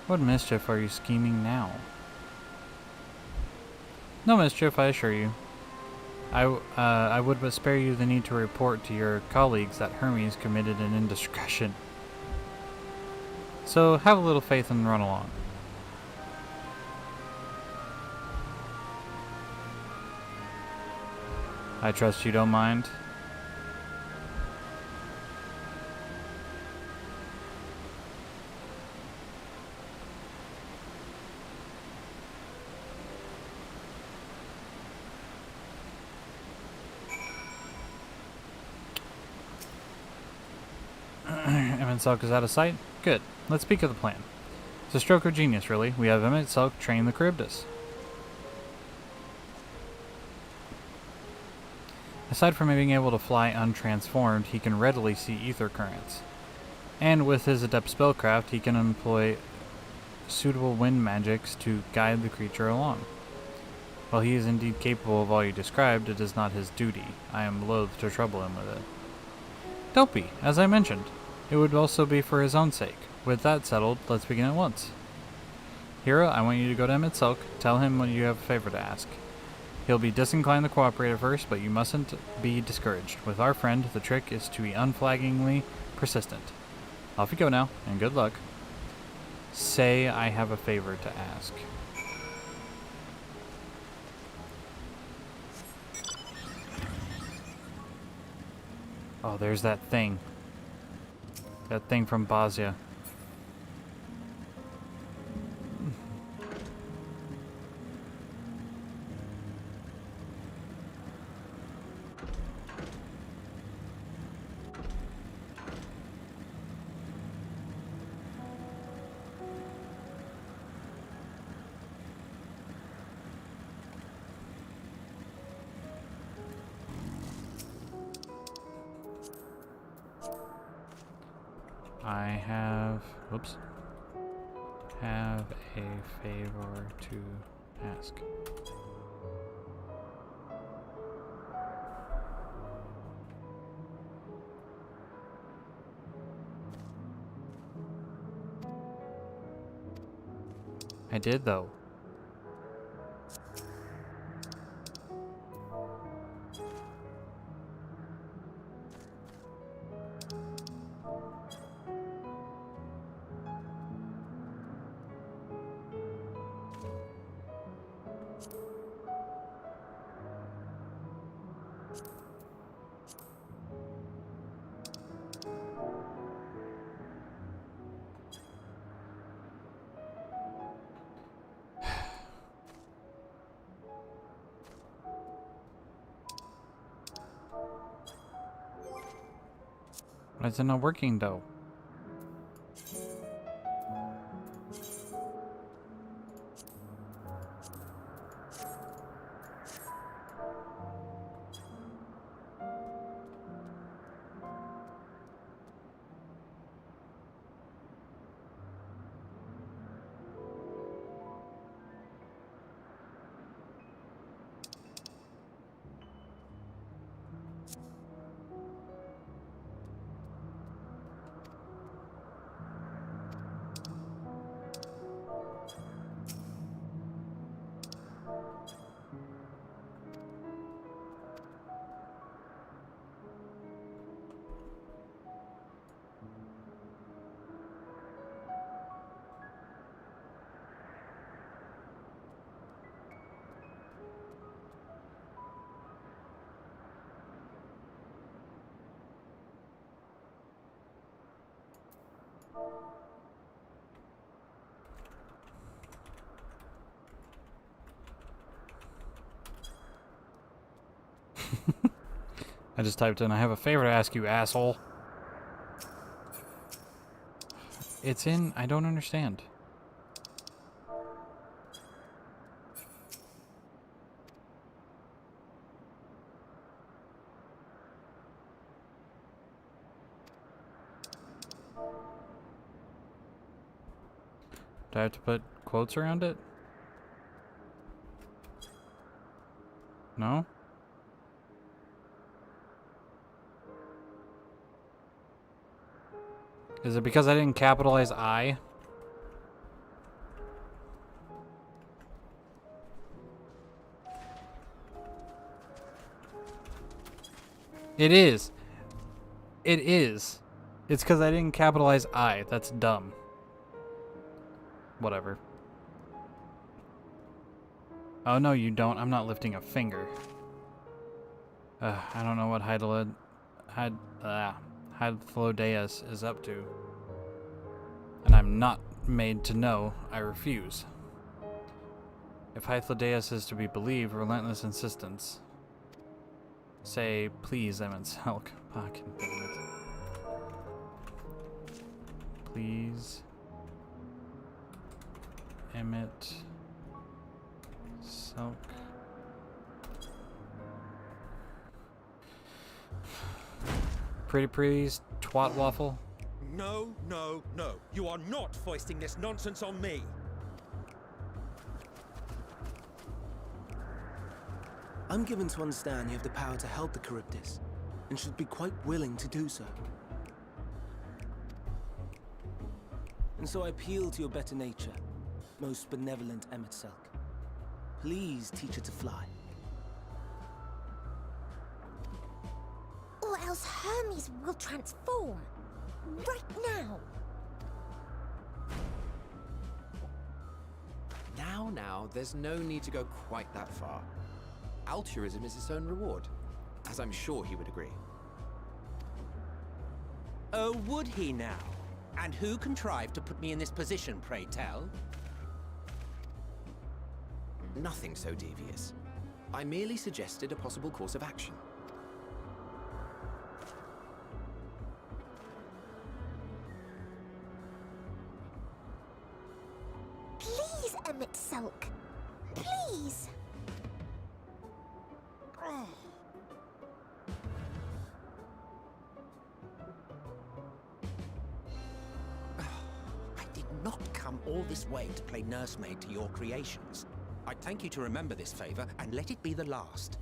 What mischief are you scheming now? No mischief, I assure you. I would but spare you the need to report to your colleagues that Hermes committed an indiscretion. So have a little faith and run along. I trust you don't mind. Emmett Selk is out of sight? Good. Let's speak of the plan. It's a stroke of genius, really. We have Emmett Selk train the Charybdis. Aside from being able to fly untransformed, he can readily see ether currents. And with his adept spellcraft, he can employ suitable wind magics to guide the creature along. While he is indeed capable of all you described, it is not his duty. I am loath to trouble him with it. Don't be, as I mentioned. It would also be for his own sake. With that settled, let's begin at once. Hero, I want you to go to Emmett Selk. Tell him when you have a favor to ask. He'll be disinclined to cooperate at first, but you mustn't be discouraged. With our friend, the trick is to be unflaggingly persistent. Off you go now, and good luck. Say I have a favor to ask. Oh, there's that thing. That thing from Bosnia. I have a favor to ask. I did though. Why is it not working though? I just typed in, I have a favor to ask you, asshole. It's in, I don't understand. Do I have to put quotes around it? No? Is it because I didn't capitalize I? It is. It is. It's because I didn't capitalize I. That's dumb. Whatever. Oh, no, you don't. I'm not lifting a finger. I don't know what Hythlodeus is up to. And I'm not made to know. I refuse. If Hythlodeus is to be believed, relentless insistence. Say, please, Emmett Selk. Fucking damn it. Please. Emmett Selk. Pretty please, twat waffle. No, no, no. You are not foisting this nonsense on me. I'm given to understand you have the power to help the Charybdis, and should be quite willing to do so. And so I appeal to your better nature, most benevolent Emmett Selk. Please teach her to fly. Or else Hermes will transform. Right now. Now, there's no need to go quite that far. Altruism is its own reward, as I'm sure he would agree. Oh, would he now? And who contrived to put me in this position, pray tell? Nothing so devious. I merely suggested a possible course of action. Please, Emmett Selk. Please. I did not come all this way to play nursemaid to your creations. I'd thank you to remember this favor and let it be the last.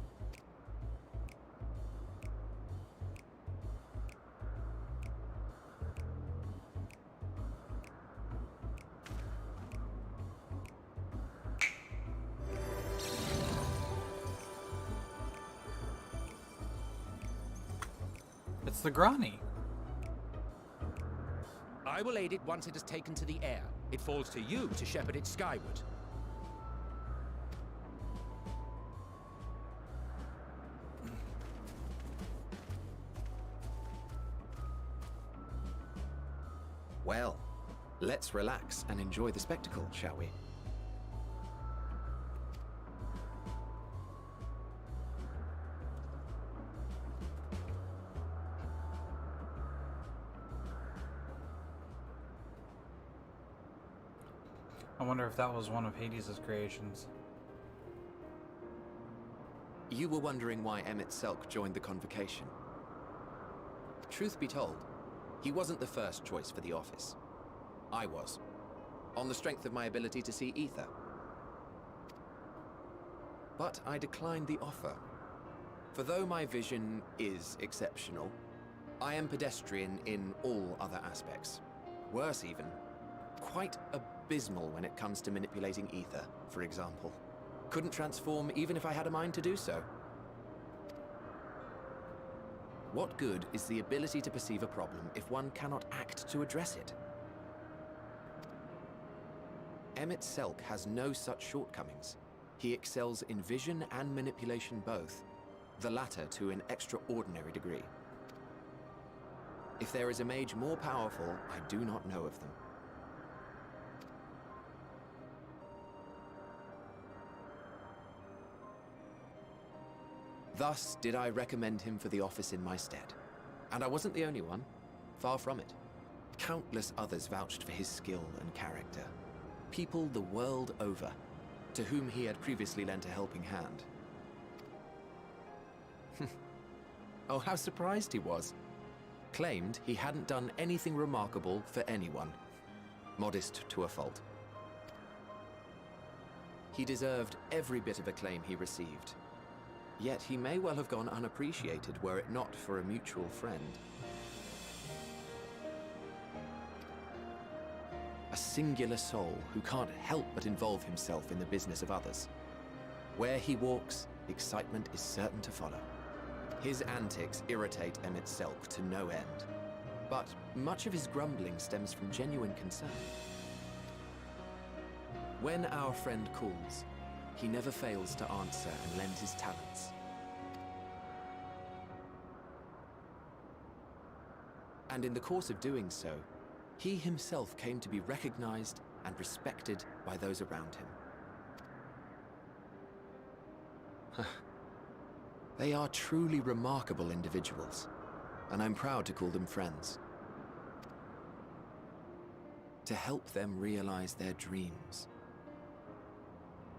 It's the Grani. I will aid it once it has taken to the air. It falls to you to shepherd it skyward. Well, let's relax and enjoy the spectacle, shall we? I wonder if that was one of Hades' creations. You were wondering why Emmett Selk joined the convocation. Truth be told, he wasn't the first choice for the office. I was, on the strength of my ability to see ether. But I declined the offer. For though my vision is exceptional, I am pedestrian in all other aspects. Worse even, quite abysmal when it comes to manipulating ether, for example. Couldn't transform even if I had a mind to do so. What good is the ability to perceive a problem if one cannot act to address it? Emmett Selk has no such shortcomings. He excels in vision and manipulation both, the latter to an extraordinary degree. If there is a mage more powerful, I do not know of them. Thus did I recommend him for the office in my stead. And I wasn't the only one. Far from it. Countless others vouched for his skill and character. People the world over, to whom he had previously lent a helping hand. Oh, how surprised he was. Claimed he hadn't done anything remarkable for anyone. Modest to a fault. He deserved every bit of acclaim he received. Yet he may well have gone unappreciated were it not for a mutual friend. A singular soul who can't help but involve himself in the business of others. Where he walks, excitement is certain to follow. His antics irritate Emmett Selk to no end. But much of his grumbling stems from genuine concern. When our friend calls, he never fails to answer and lend his talents. And in the course of doing so, he himself came to be recognized and respected by those around him. They are truly remarkable individuals, and I'm proud to call them friends. To help them realize their dreams.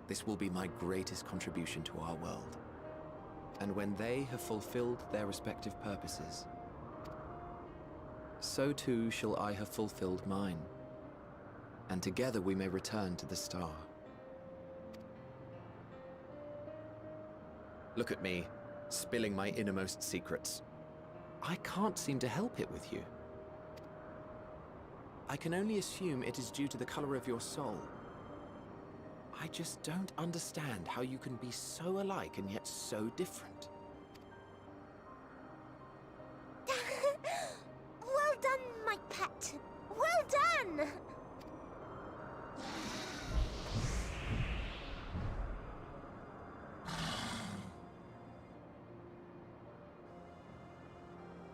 This will be my greatest contribution to our world. And when they have fulfilled their respective purposes, so too shall I have fulfilled mine. And together we may return to the star. Look at me, spilling my innermost secrets. I can't seem to help it with you. I can only assume it is due to the color of your soul. I just don't understand how you can be so alike and yet so different. Well done, my pet. Well done!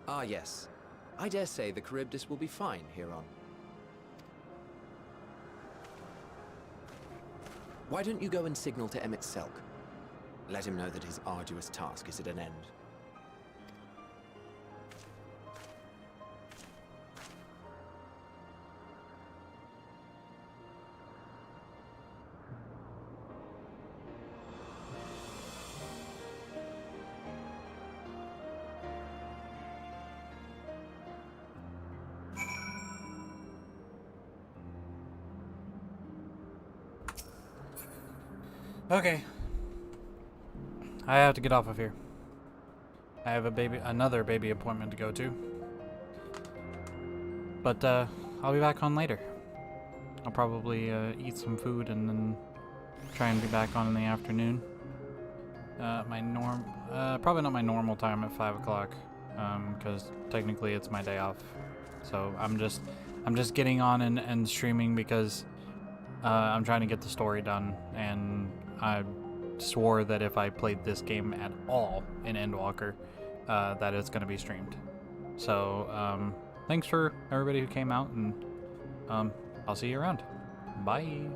Ah, yes. I dare say the Charybdis will be fine here on. Why don't you go and signal to Emmett Selk? Let him know that his arduous task is at an end. Okay. I have to get off of here. I have another baby appointment to go to. But I'll be back on later. I'll probably eat some food and then try and be back on in the afternoon. Probably not my normal time at 5 o'clock, because technically it's my day off. So I'm just getting on and streaming because I'm trying to get the story done, and I swore that if I played this game at all in Endwalker, that it's going to be streamed. So, thanks for everybody who came out, and I'll see you around. Bye.